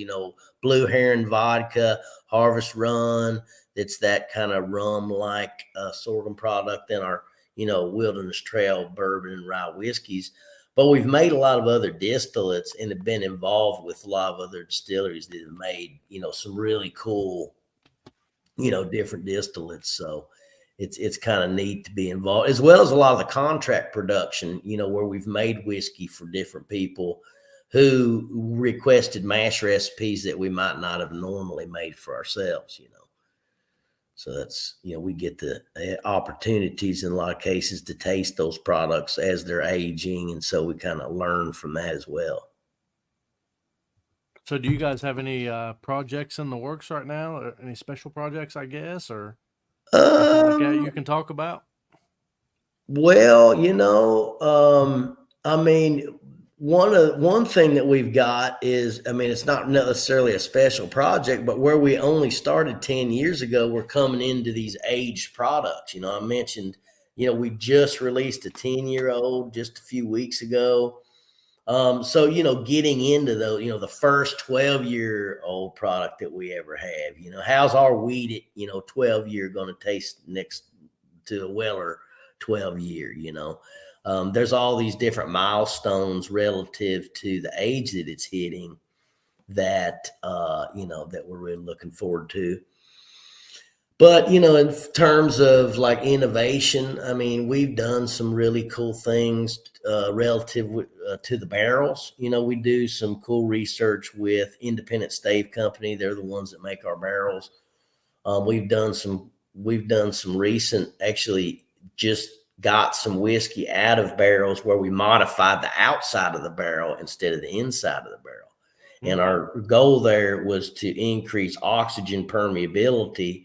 Blue Heron Vodka, Harvest Run, that's that kind of rum-like sorghum product, then our, Wilderness Trail bourbon and rye whiskeys. But we've made a lot of other distillates and have been involved with a lot of other distilleries that have made, some really cool, different distillates. So it's kind of neat to be involved, as well as a lot of the contract production, where we've made whiskey for different people who requested mash recipes that we might not have normally made for ourselves, So that's, we get the opportunities in a lot of cases to taste those products as they're aging. And so we kind of learn from that as well. So do you guys have any projects in the works right now? Or any special projects, I guess, or anything like that you can talk about? Well, I mean, one thing that we've got is, I mean, it's not necessarily a special project, but where we only started 10 years ago, we're coming into these aged products. I mentioned, we just released a 10-year-old just a few weeks ago. So, getting into the first 12-year-old product that we ever have, how's our wheat at, 12-year going to taste next to a Weller 12-year, there's all these different milestones relative to the age that it's hitting that, that we're really looking forward to. But, in terms of like innovation, I mean, we've done some really cool things relative to the barrels. We do some cool research with Independent Stave Company. They're the ones that make our barrels. We've done some recent, actually just got some whiskey out of barrels where we modified the outside of the barrel instead of the inside of the barrel. And our goal there was to increase oxygen permeability,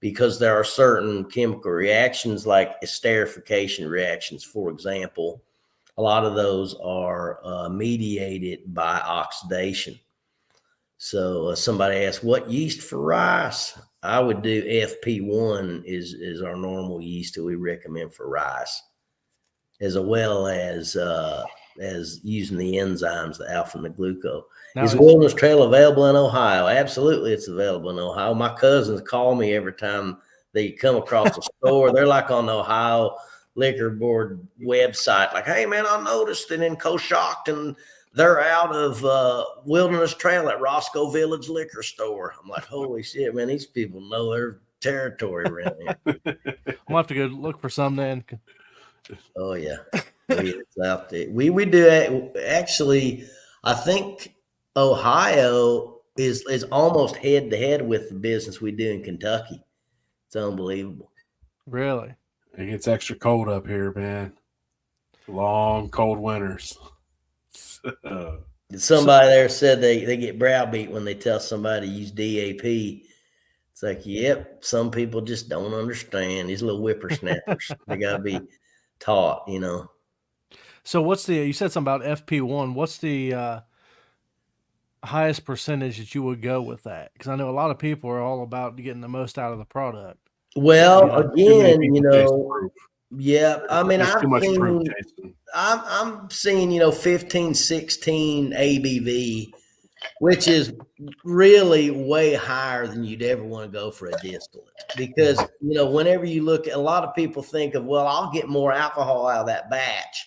because there are certain chemical reactions like esterification reactions, for example. A lot of those are mediated by oxidation. So somebody asked, what yeast for rice? I would do FP1 is our normal yeast that we recommend for rice, as well as using the enzymes, the alpha and the glucose. Is Wilderness Trail available in Ohio? Absolutely, it's available in Ohio. My cousins call me every time they come across the store. They're like on the Ohio Liquor Board website, like, hey, man, I noticed that in Coshocton, they're out of Wilderness Trail at Roscoe Village Liquor Store. I'm like, holy shit, man, these people know their territory around here. I'm gonna have to go look for some then. Oh yeah, it's out there. We do actually. I think Ohio is almost head to head with the business we do in Kentucky. It's unbelievable. Really? It gets extra cold up here, man. Long, cold winters. Somebody there said they get browbeat when they tell somebody to use DAP. It's like, yep, some people just don't understand. These little whippersnappers. They got to be taught, So you said something about FP1. What's the highest percentage that you would go with that? Because I know a lot of people are all about getting the most out of the product. Well, again, yeah, I mean, I'm seeing, 15, 16 ABV, which is really way higher than you'd ever want to go for a distillate. Because, whenever you look at, a lot of people think of, well, I'll get more alcohol out of that batch.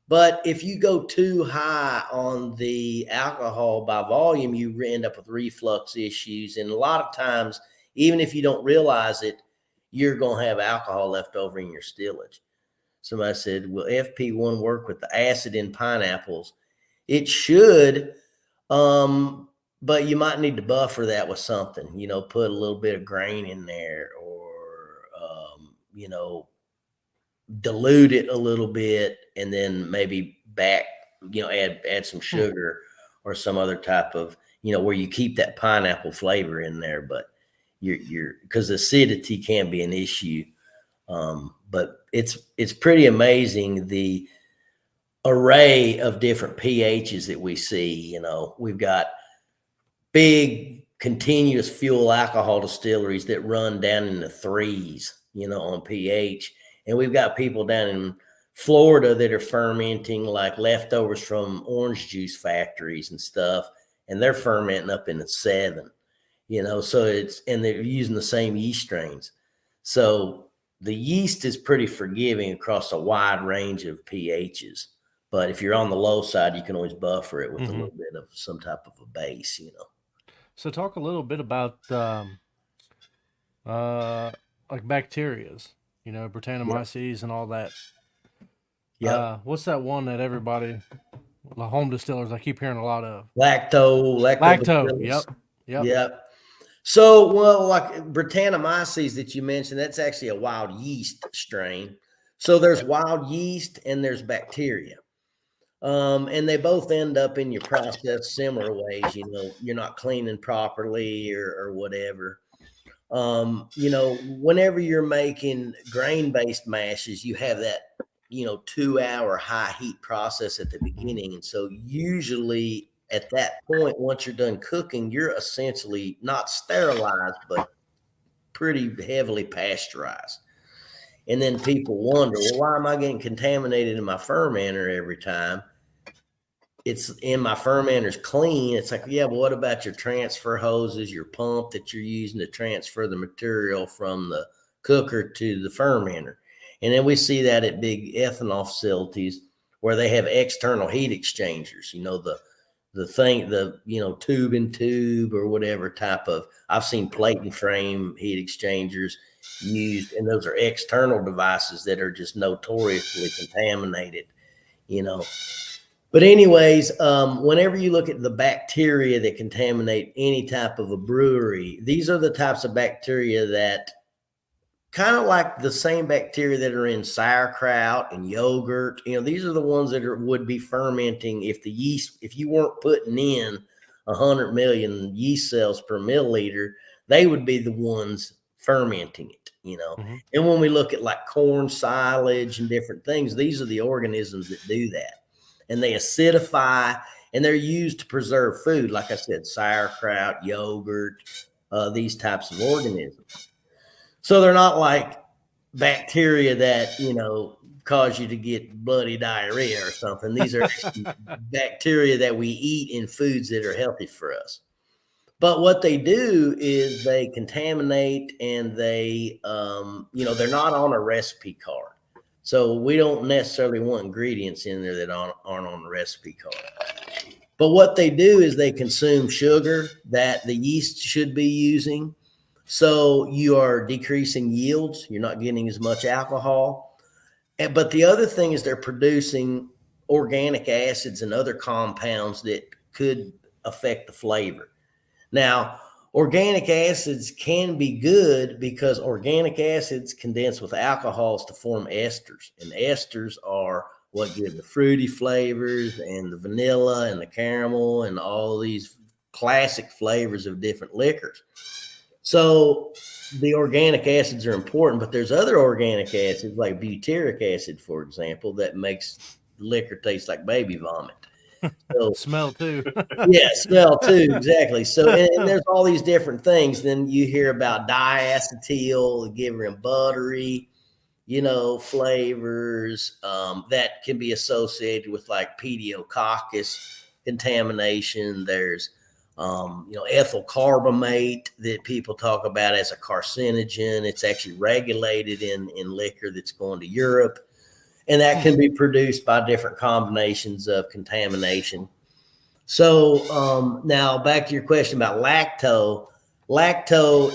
But if you go too high on the alcohol by volume, you end up with reflux issues. And a lot of times, even if you don't realize it, you're going to have alcohol left over in your stillage. Somebody said, will FP1 work with the acid in pineapples? It should, but you might need to buffer that with something, put a little bit of grain in there, or, dilute it a little bit, and then maybe add some sugar or some other type of, where you keep that pineapple flavor in there. But because acidity can be an issue. But it's pretty amazing the array of different pHs that we see. We've got big continuous fuel alcohol distilleries that run down in the threes, on pH. And we've got people down in Florida that are fermenting like leftovers from orange juice factories and stuff, and they're fermenting up in the 7, so and they're using the same yeast strains. So the yeast is pretty forgiving across a wide range of pHs. But if you're on the low side, you can always buffer it with a little bit of some type of a base, So talk a little bit about like bacterias, Brettanomyces and all that. Yeah. What's that one that everybody, the home distillers, I keep hearing a lot of? Lacto. Yep. So, well, like Brettanomyces that you mentioned, that's actually a wild yeast strain. So there's wild yeast and there's bacteria. And they both end up in your process similar ways. You're not cleaning properly or whatever. Whenever you're making grain-based mashes, you have that, 2-hour high heat process at the beginning. And so usually at that point, once you're done cooking, you're essentially not sterilized, but pretty heavily pasteurized. And then people wonder, well, why am I getting contaminated in my fermenter every time? It's in my fermenter's clean. It's like, yeah, but what about your transfer hoses, your pump that you're using to transfer the material from the cooker to the fermenter? And then we see that at big ethanol facilities where they have external heat exchangers, tube and tube or whatever type of, I've seen plate and frame heat exchangers used, and those are external devices that are just notoriously contaminated, But anyways, whenever you look at the bacteria that contaminate any type of a brewery, these are the types of bacteria that kind of like the same bacteria that are in sauerkraut and yogurt. These are the ones that would be fermenting if you weren't putting in 100 million yeast cells per milliliter, they would be the ones fermenting it, Mm-hmm. And when we look at like corn silage and different things, these are the organisms that do that. And they acidify, and they're used to preserve food. Like I said, sauerkraut, yogurt, these types of organisms. So they're not like bacteria that, cause you to get bloody diarrhea or something. These are bacteria that we eat in foods that are healthy for us. But what they do is they contaminate, and they're not on a recipe card. So we don't necessarily want ingredients in there that aren't on the recipe card. But what they do is they consume sugar that the yeast should be using. So you are decreasing yields. You're not getting as much alcohol. But the other thing is they're producing organic acids and other compounds that could affect the flavor. Now, organic acids can be good because organic acids condense with alcohols to form esters. And esters are what give the fruity flavors and the vanilla and the caramel and all these classic flavors of different liquors. So the organic acids are important, but there's other organic acids like butyric acid, for example, that makes liquor taste like baby vomit. So, smell too. Yeah, smell too, exactly. So, and there's all these different things. Then you hear about diacetyl, giving buttery, flavors that can be associated with like pediococcus contamination. There's, ethyl carbamate that people talk about as a carcinogen. It's actually regulated in liquor that's going to Europe. And that can be produced by different combinations of contamination. So now back to your question about lacto. Lacto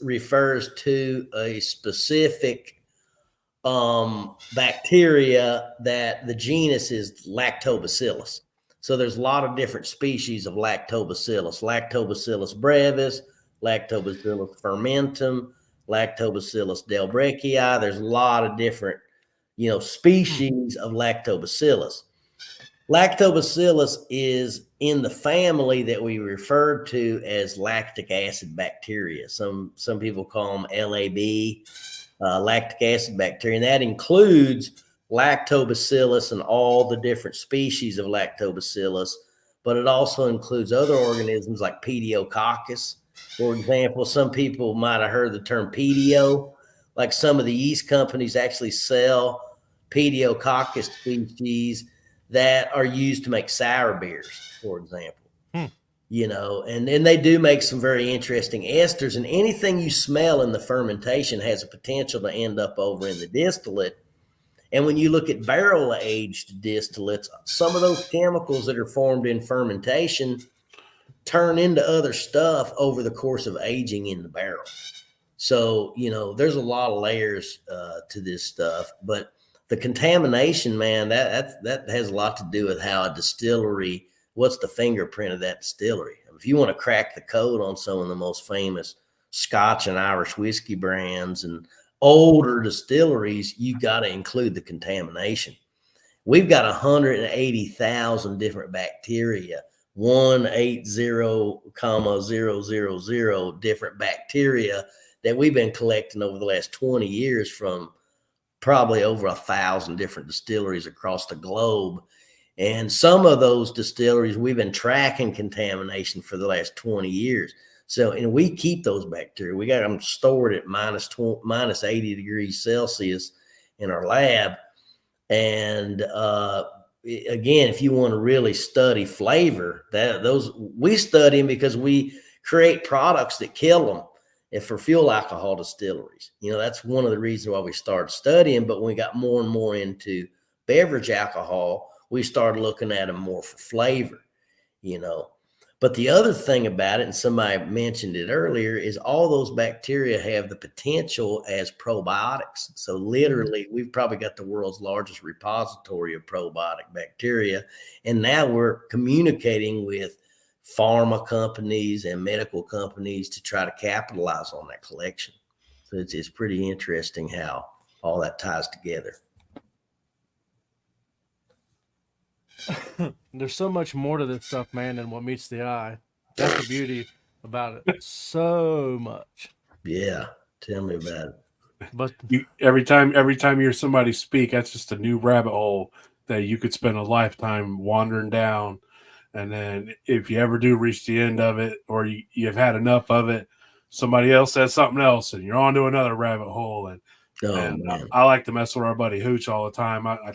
refers to a specific bacteria that the genus is Lactobacillus. So there's a lot of different species of Lactobacillus: Lactobacillus brevis, Lactobacillus fermentum, Lactobacillus delbrueckii. There's a lot of different species of Lactobacillus. Lactobacillus is in the family that we refer to as lactic acid bacteria. Some people call them LAB, lactic acid bacteria, and that includes Lactobacillus and all the different species of Lactobacillus, but it also includes other organisms like Pediococcus. For example, some people might have heard the term pedio. Like some of the yeast companies actually sell Pediococcus species that are used to make sour beers, for example. And they do make some very interesting esters, and anything you smell in the fermentation has a potential to end up over in the distillate. And when you look at barrel aged distillates, some of those chemicals that are formed in fermentation turn into other stuff over the course of aging in the barrel. So, there's a lot of layers to this stuff, but the contamination, man, that has a lot to do with how a distillery, what's the fingerprint of that distillery? If you want to crack the code on some of the most famous Scotch and Irish whiskey brands and older distilleries, you got to include the contamination. We've got 180,000 different bacteria 180,000 different bacteria that we've been collecting over the last 20 years from probably over 1,000 different distilleries across the globe. And some of those distilleries, we've been tracking contamination for the last 20 years. So, and we keep those bacteria. We got them stored at minus 80 degrees Celsius in our lab. And again, if you want to really study flavor, we study them because we create products that kill them. If for fuel alcohol distilleries, that's one of the reasons why we started studying. But when we got more and more into beverage alcohol, we started looking at them more for flavor, But the other thing about it, and somebody mentioned it earlier, is all those bacteria have the potential as probiotics. So literally, we've probably got the world's largest repository of probiotic bacteria. And now we're communicating with pharma companies and medical companies to try to capitalize on that collection. So it's pretty interesting how all that ties together. There's so much more to this stuff, man, than what meets the eye. That's the beauty about it. So much. Yeah, tell me about it. But every time you hear somebody speak, that's just a new rabbit hole that you could spend a lifetime wandering down. And then if you ever do reach the end of it, or you've had enough of it, somebody else says something else, and you're on to another rabbit hole. And I like to mess with our buddy Hooch all the time. I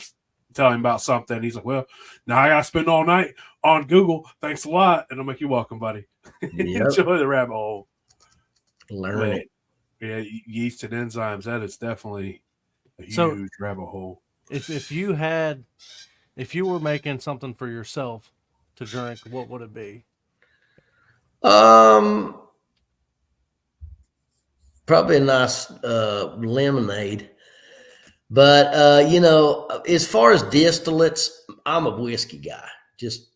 tell him about something. He's like, well, now I got to spend all night on Google. Thanks a lot. And I'm like, you're welcome, buddy. Yep. Enjoy the rabbit hole. Learn it. Yeah, yeast and enzymes, that is definitely a huge rabbit hole. If you were making something for yourself to drink, what would it be? Probably a nice lemonade. But as far as distillates, I'm a whiskey guy, just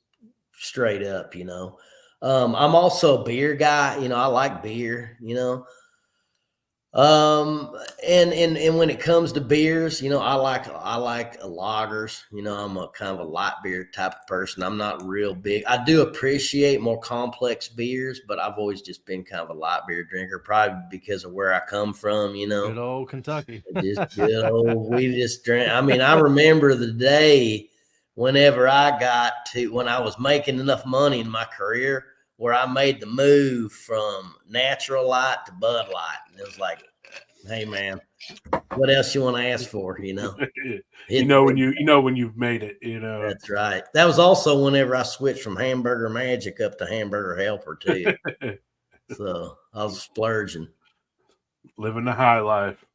straight up. I'm also a beer guy. I like beer. And when it comes to beers, I like lagers. I'm a kind of a light beer type of person. I'm not real big. I do appreciate more complex beers, but I've always just been kind of a light beer drinker, probably because of where I come from. Good old Kentucky. Just good old. We just drank. I mean, I remember the day whenever when I was making enough money in my career, where I made the move from Natural Light to Bud Light. And it was like, hey man, what else you want to ask for? when you've made it, That's right. That was also whenever I switched from Hamburger Magic up to Hamburger Helper too. So I was splurging. Living the high life.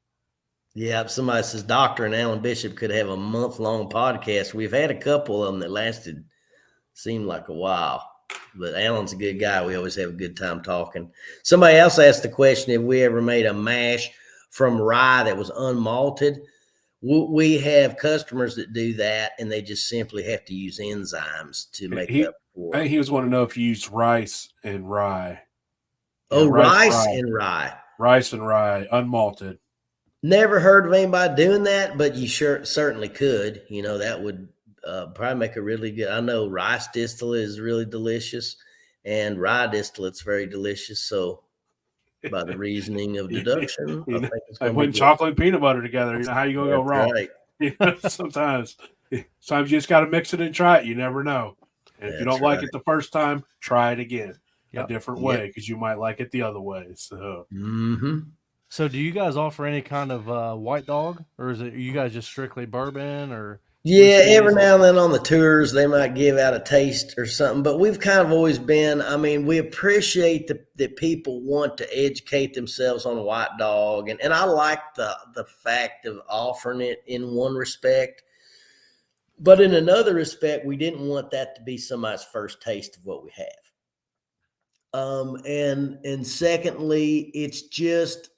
Yeah, somebody says Dr. and Alan Bishop could have a month-long podcast. We've had a couple of them that seemed like a while. But Alan's a good guy. We always have a good time talking. Somebody else asked the question, if we ever made a mash from rye that was unmalted. We have customers that do that, and they just simply have to use enzymes to make up for it. I think he was wanting to know if you use rice and rye. Oh, rice and rye. Rice and rye, unmalted. Never heard of anybody doing that, but you certainly could. That would probably make a really good. I know rice distillate is really delicious, and rye distillate's very delicious. So, by the reasoning of deduction, I think it's going to be chocolate and peanut butter together. How you gonna go wrong? Right. Sometimes you just got to mix it and try it. You never know. And if you don't like it the first time, try it again a different way, because you might like it the other way. So. Mm-hmm. So, do you guys offer any kind of white dog, or is it you guys just strictly bourbon or? Yeah, every now and then on the tours, they might give out a taste or something, but we've kind of always been, we appreciate that people want to educate themselves on white dog. And I like the fact of offering it in one respect, but in another respect, we didn't want that to be somebody's first taste of what we have. And secondly, it's just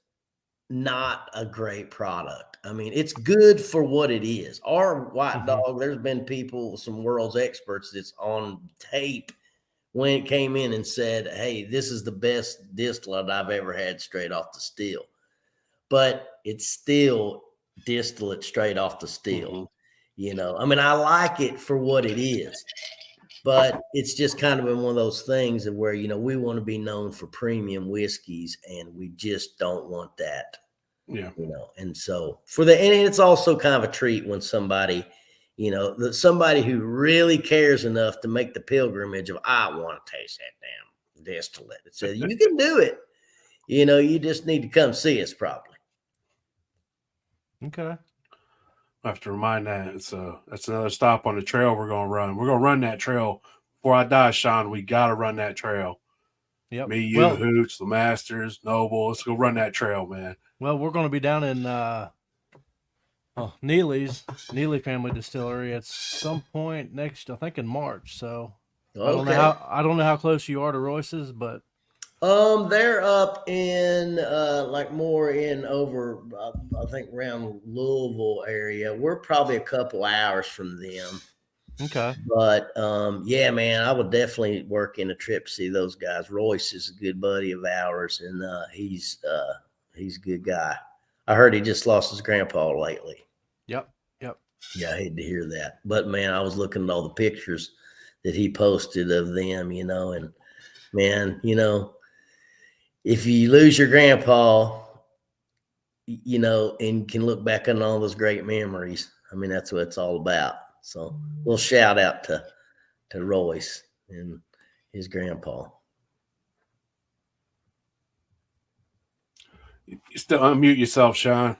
not a great product. It's good for what it is. Our white dog, there's been people, some world's experts that's on tape when it came in and said, hey, this is the best distillate I've ever had straight off the still. But it's still distillate straight off the still. I like it for what it is. but it's just kind of been one of those things of where, we want to be known for premium whiskeys and we just don't want that, Yeah. And so and it's also kind of a treat when somebody, somebody who really cares enough to make the pilgrimage of, I want to taste that damn distillate. It says, you can do it. You just need to come see us probably. Okay. I have to remind that that's another stop on the trail we're gonna run. We're gonna run that trail before I die, Sean. We gotta run that trail. Yep. Me, you, Hooch, the Masters, Noble. Let's go run that trail, man. Well, we're going to be down in Neely Family Distillery at some point next, I think in March. So Okay. I don't know how close you are to Royce's, but they're up in like more in over I think around Louisville area. We're probably a couple hours from them. Okay. But yeah, man, I would definitely work in a trip to see those guys. Royce is a good buddy of ours, and he's a good guy. I heard he just lost his grandpa lately. Yep. Yeah, I hate to hear that. But man, I was looking at all the pictures that he posted of them, and man, if you lose your grandpa, and can look back on all those great memories, I mean, that's what it's all about. So a little shout out to Royce and his grandpa. You still unmute yourself, Sean.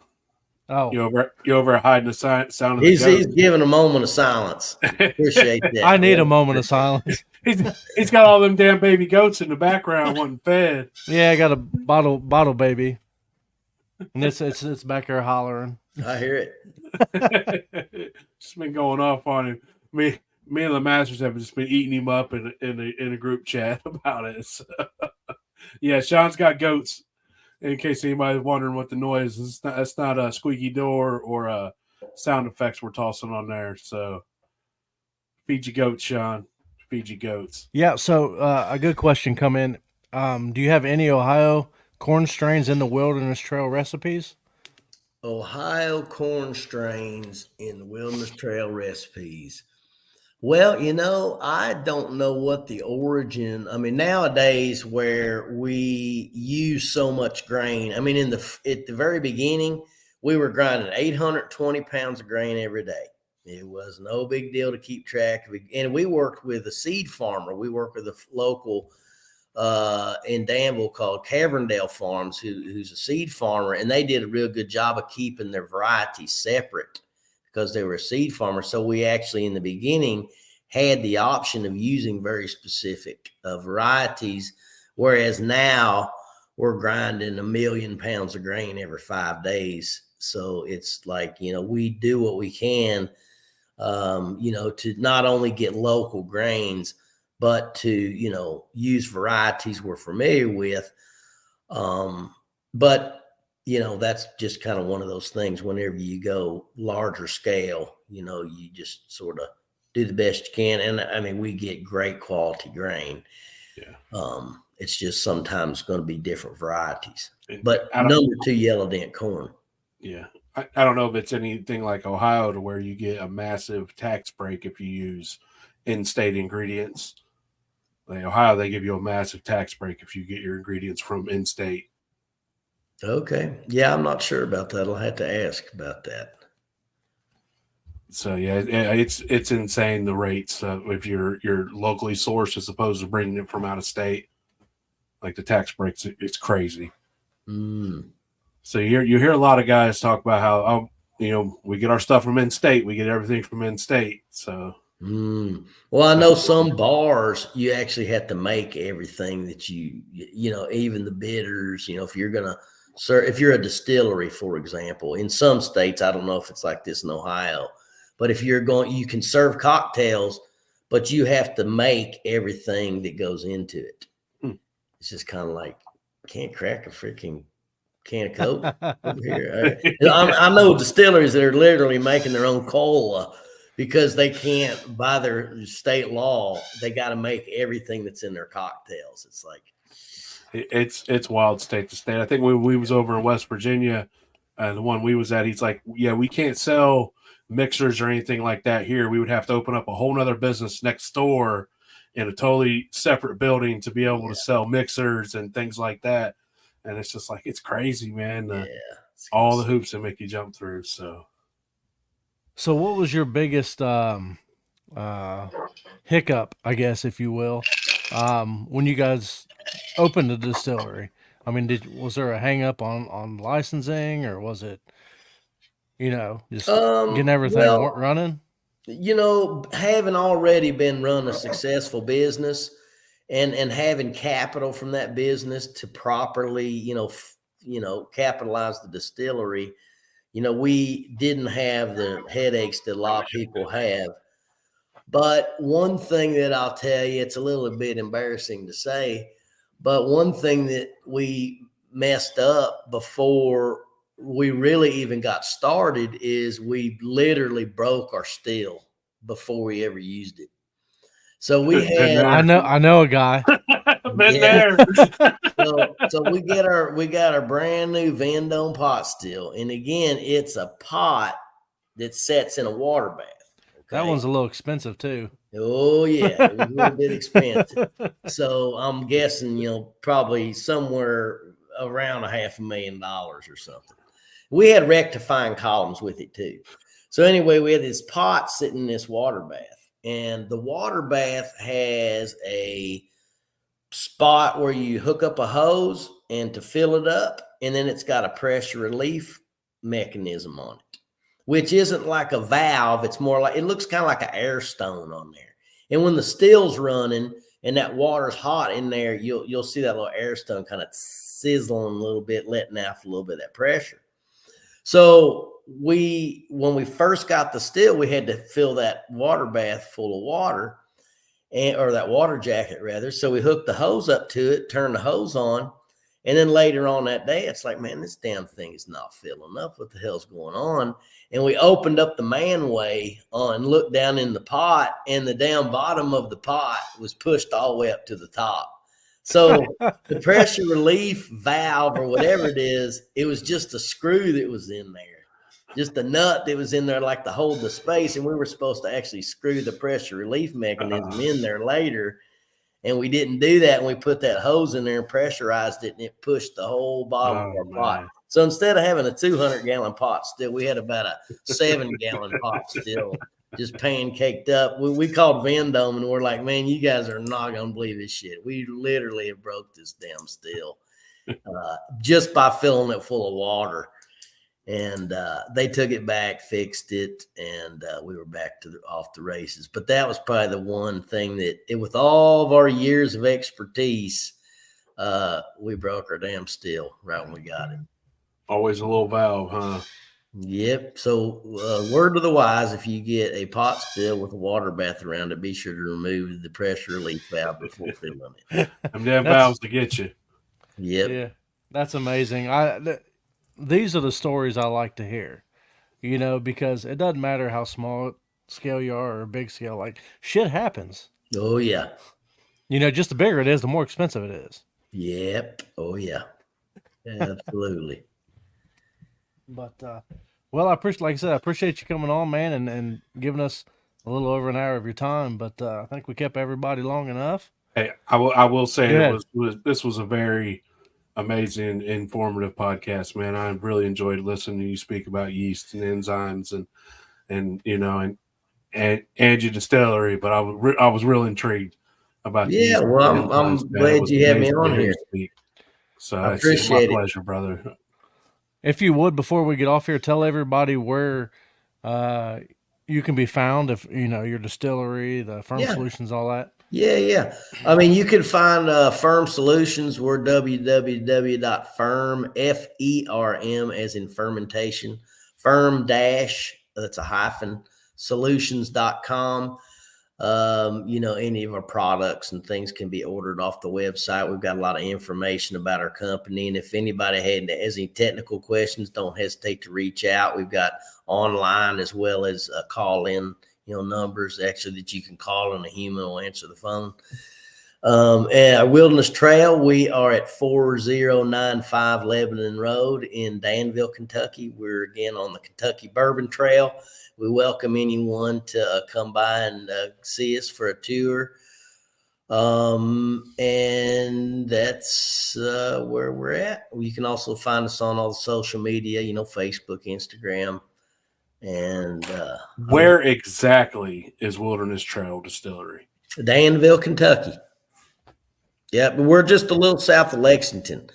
Oh, you over hiding the sound of the He's ghost. giving a moment of silence. Appreciate that. I need a moment of silence. He's got all them damn baby goats in the background wanting fed. Yeah, I got a bottle baby, and it's back there hollering. I hear it. It's been going off on him. Me and the Masters have just been eating him up in a group chat about it. So, yeah, Sean's got goats. In case anybody's wondering what the noise is, that's not a squeaky door or sound effects we're tossing on there. So, feed your goats, Sean. Feed your goats. Yeah. So a good question come in. Do you have any Ohio corn strains in the Wilderness Trail recipes? Ohio corn strains in the Wilderness Trail recipes. Well, I don't know what the origin. I mean, nowadays where we use so much grain. I mean, at the very beginning, we were grinding 820 pounds of grain every day. It was no big deal to keep track of it. And we worked with a seed farmer. We worked with a local in Danville called Caverndale Farms, who's a seed farmer, and they did a real good job of keeping their varieties separate because they were a seed farmer. So we actually, in the beginning, had the option of using very specific varieties, whereas now we're grinding 1 million pounds of grain every 5 days. So it's like, we do what we can, to not only get local grains, but to, use varieties we're familiar with. But that's just kind of one of those things. Whenever you go larger scale, you just sort of do the best you can. And I mean, we get great quality grain. Yeah. It's just sometimes going to be different varieties. But number 2 yellow dent corn. Yeah. I don't know if it's anything like Ohio to where you get a massive tax break if you use in-state ingredients. Like Ohio, they give you a massive tax break if you get your ingredients from in-state. Okay. Yeah, I'm not sure about that. I'll have to ask about that. So yeah, it's insane the rates if you're locally sourced as opposed to bringing it from out of state. Like the tax breaks, it's crazy. So you hear a lot of guys talk about how we get our stuff from in-state, we get everything from in-state. So. Well, I know some bars you actually have to make everything that even the bitters. If you're gonna if you're a distillery, for example, in some states, I don't know if it's like this in Ohio, but if you can serve cocktails, but you have to make everything that goes into it. It's just kind of like can't crack a freaking can of Coke over here. I know distilleries that are literally making their own cola because they can't, by their state law, they got to make everything that's in their cocktails. It's like it's wild state to state. I think when we was over in West Virginia, the one we was at, he's like, yeah, we can't sell mixers or anything like that here. We would have to open up a whole nother business next door in a totally separate building to be able to sell mixers and things like that. And it's just like, it's crazy, man. All the hoops that make you jump through. So what was your biggest hiccup, I guess, if you will, when you guys opened the distillery? I mean, was there a hang up on licensing, or was it, just getting everything running? Having already been run a successful business and having capital from that business to properly, capitalize the distillery, we didn't have the headaches that a lot of people have. But one thing that I'll tell you, it's a little bit embarrassing to say, but one thing that we messed up before we really even got started is we literally broke our still before we ever used it. So we had, I know a guy. Been there. So we got our brand new Vendome pot still, and again, it's a pot that sets in a water bath. Okay? That one's a little expensive too. Oh yeah, it was a little bit expensive. So I'm guessing, probably somewhere around $500,000 or something. We had rectifying columns with it too. So anyway, we had this pot sitting in this water bath, and the water bath has a spot where you hook up a hose and to fill it up, and then it's got a pressure relief mechanism on it, which isn't like a valve. It's more like, it looks kind of like an air stone on there. And when the still's running and that water's hot in there, you'll see that little air stone kind of sizzling a little bit, letting out a little bit of that pressure. So when we first got the still, we had to fill that water bath full of water, or that water jacket rather. So we hooked the hose up to it, turned the hose on, and then later on that day, it's like, man, this damn thing is not filling up. What the hell's going on? And we opened up the manway and looked down in the pot, and the damn bottom of the pot was pushed all the way up to the top. So the pressure relief valve or whatever it is, it was just a screw that was in there, just a nut that was in there like to hold the space. And we were supposed to actually screw the pressure relief mechanism in there later. And we didn't do that. And we put that hose in there and pressurized it, and it pushed the whole bottom of our pot. So instead of having a 200-gallon pot still, we had about a 7-gallon pot still, just pancaked up. We called Vendome, and we're like, man, you guys are not going to believe this shit. We literally have broke this damn still just by filling it full of water. And they took it back, fixed it, and we were back off the races. But that was probably the one thing that, with all of our years of expertise, we broke our damn still right when we got it. Always a little valve, huh? Yep. So word to the wise, if you get a pot still with a water bath around it, be sure to remove the pressure relief valve before filling it. Them damn valves to get you. Yep. Yeah, that's amazing. These are the stories I like to hear, because it doesn't matter how small scale you are or big scale, like shit happens. Oh yeah. Just the bigger it is, the more expensive it is. Yep. Oh yeah. Absolutely. But, well, I appreciate you coming on, man, and giving us a little over an hour of your time, but I think we kept everybody long enough. Hey, I will say this was a very amazing, informative podcast, man. I really enjoyed listening to you speak about yeast and enzymes and your distillery, but I was real intrigued about the yeast. Well, I'm glad you had me on here. So I appreciate it's my pleasure, brother. If you would, before we get off here, tell everybody where you can be found, if your distillery, the Ferm Solutions, all that. Yeah. I mean, you can find Ferm Solutions. We're www.ferm, Ferm as in fermentation, Ferm dash, that's a hyphen, solutions.com. Any of our products and things can be ordered off the website. We've got a lot of information about our company. And if anybody has any technical questions, don't hesitate to reach out. We've got online as well as call in, numbers actually that you can call and a human will answer the phone. And our Wilderness Trail, we are at 4095 Lebanon Road in Danville, Kentucky. We're again on the Kentucky Bourbon Trail. We welcome anyone to come by and see us for a tour. And that's where we're at. You can also find us on all the social media, Facebook, Instagram, and Where exactly is Wilderness Trail Distillery? Danville, Kentucky. Yeah, but we're just a little south of Lexington.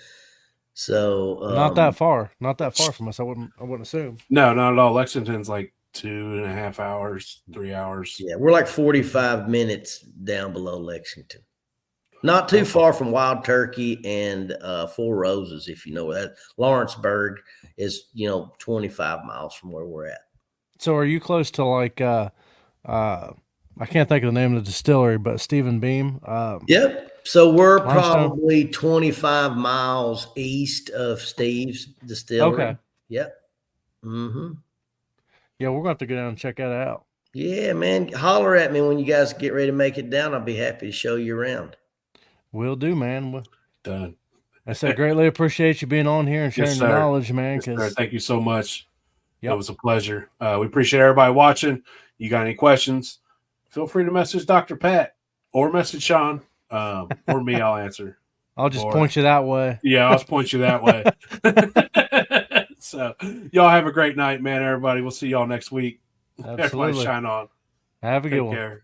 So Not that far from us. I wouldn't assume. No, not at all. Lexington's like 2.5 hours, 3 hours. Yeah, we're like 45 minutes down below Lexington. Not too far from Wild Turkey and Four Roses, if you know that. Lawrenceburg is 25 miles from where we're at. So are you close to like I can't think of the name of the distillery, but Stephen Beam? Yep. So we're Limestone? probably 25 miles east of Steve's distillery. Okay. Yep. Mm-hmm. Yeah, we're going to have to go down and check that out. Yeah, man. Holler at me when you guys get ready to make it down. I'll be happy to show you around. Will do, man. Done. I said greatly appreciate you being on here and sharing Yes, your sir. knowledge, man. Yes, sir. Because Thank you so much. Yep. It was a pleasure. We appreciate everybody watching. You got any questions? Feel free to message Dr. Pat or message Sean or me. I'll answer. I'll just point you that way. Yeah, I'll just point you that way. So y'all have a great night, man, everybody. We'll see y'all next week. Absolutely. Everybody shine on. Have a good Take one. care.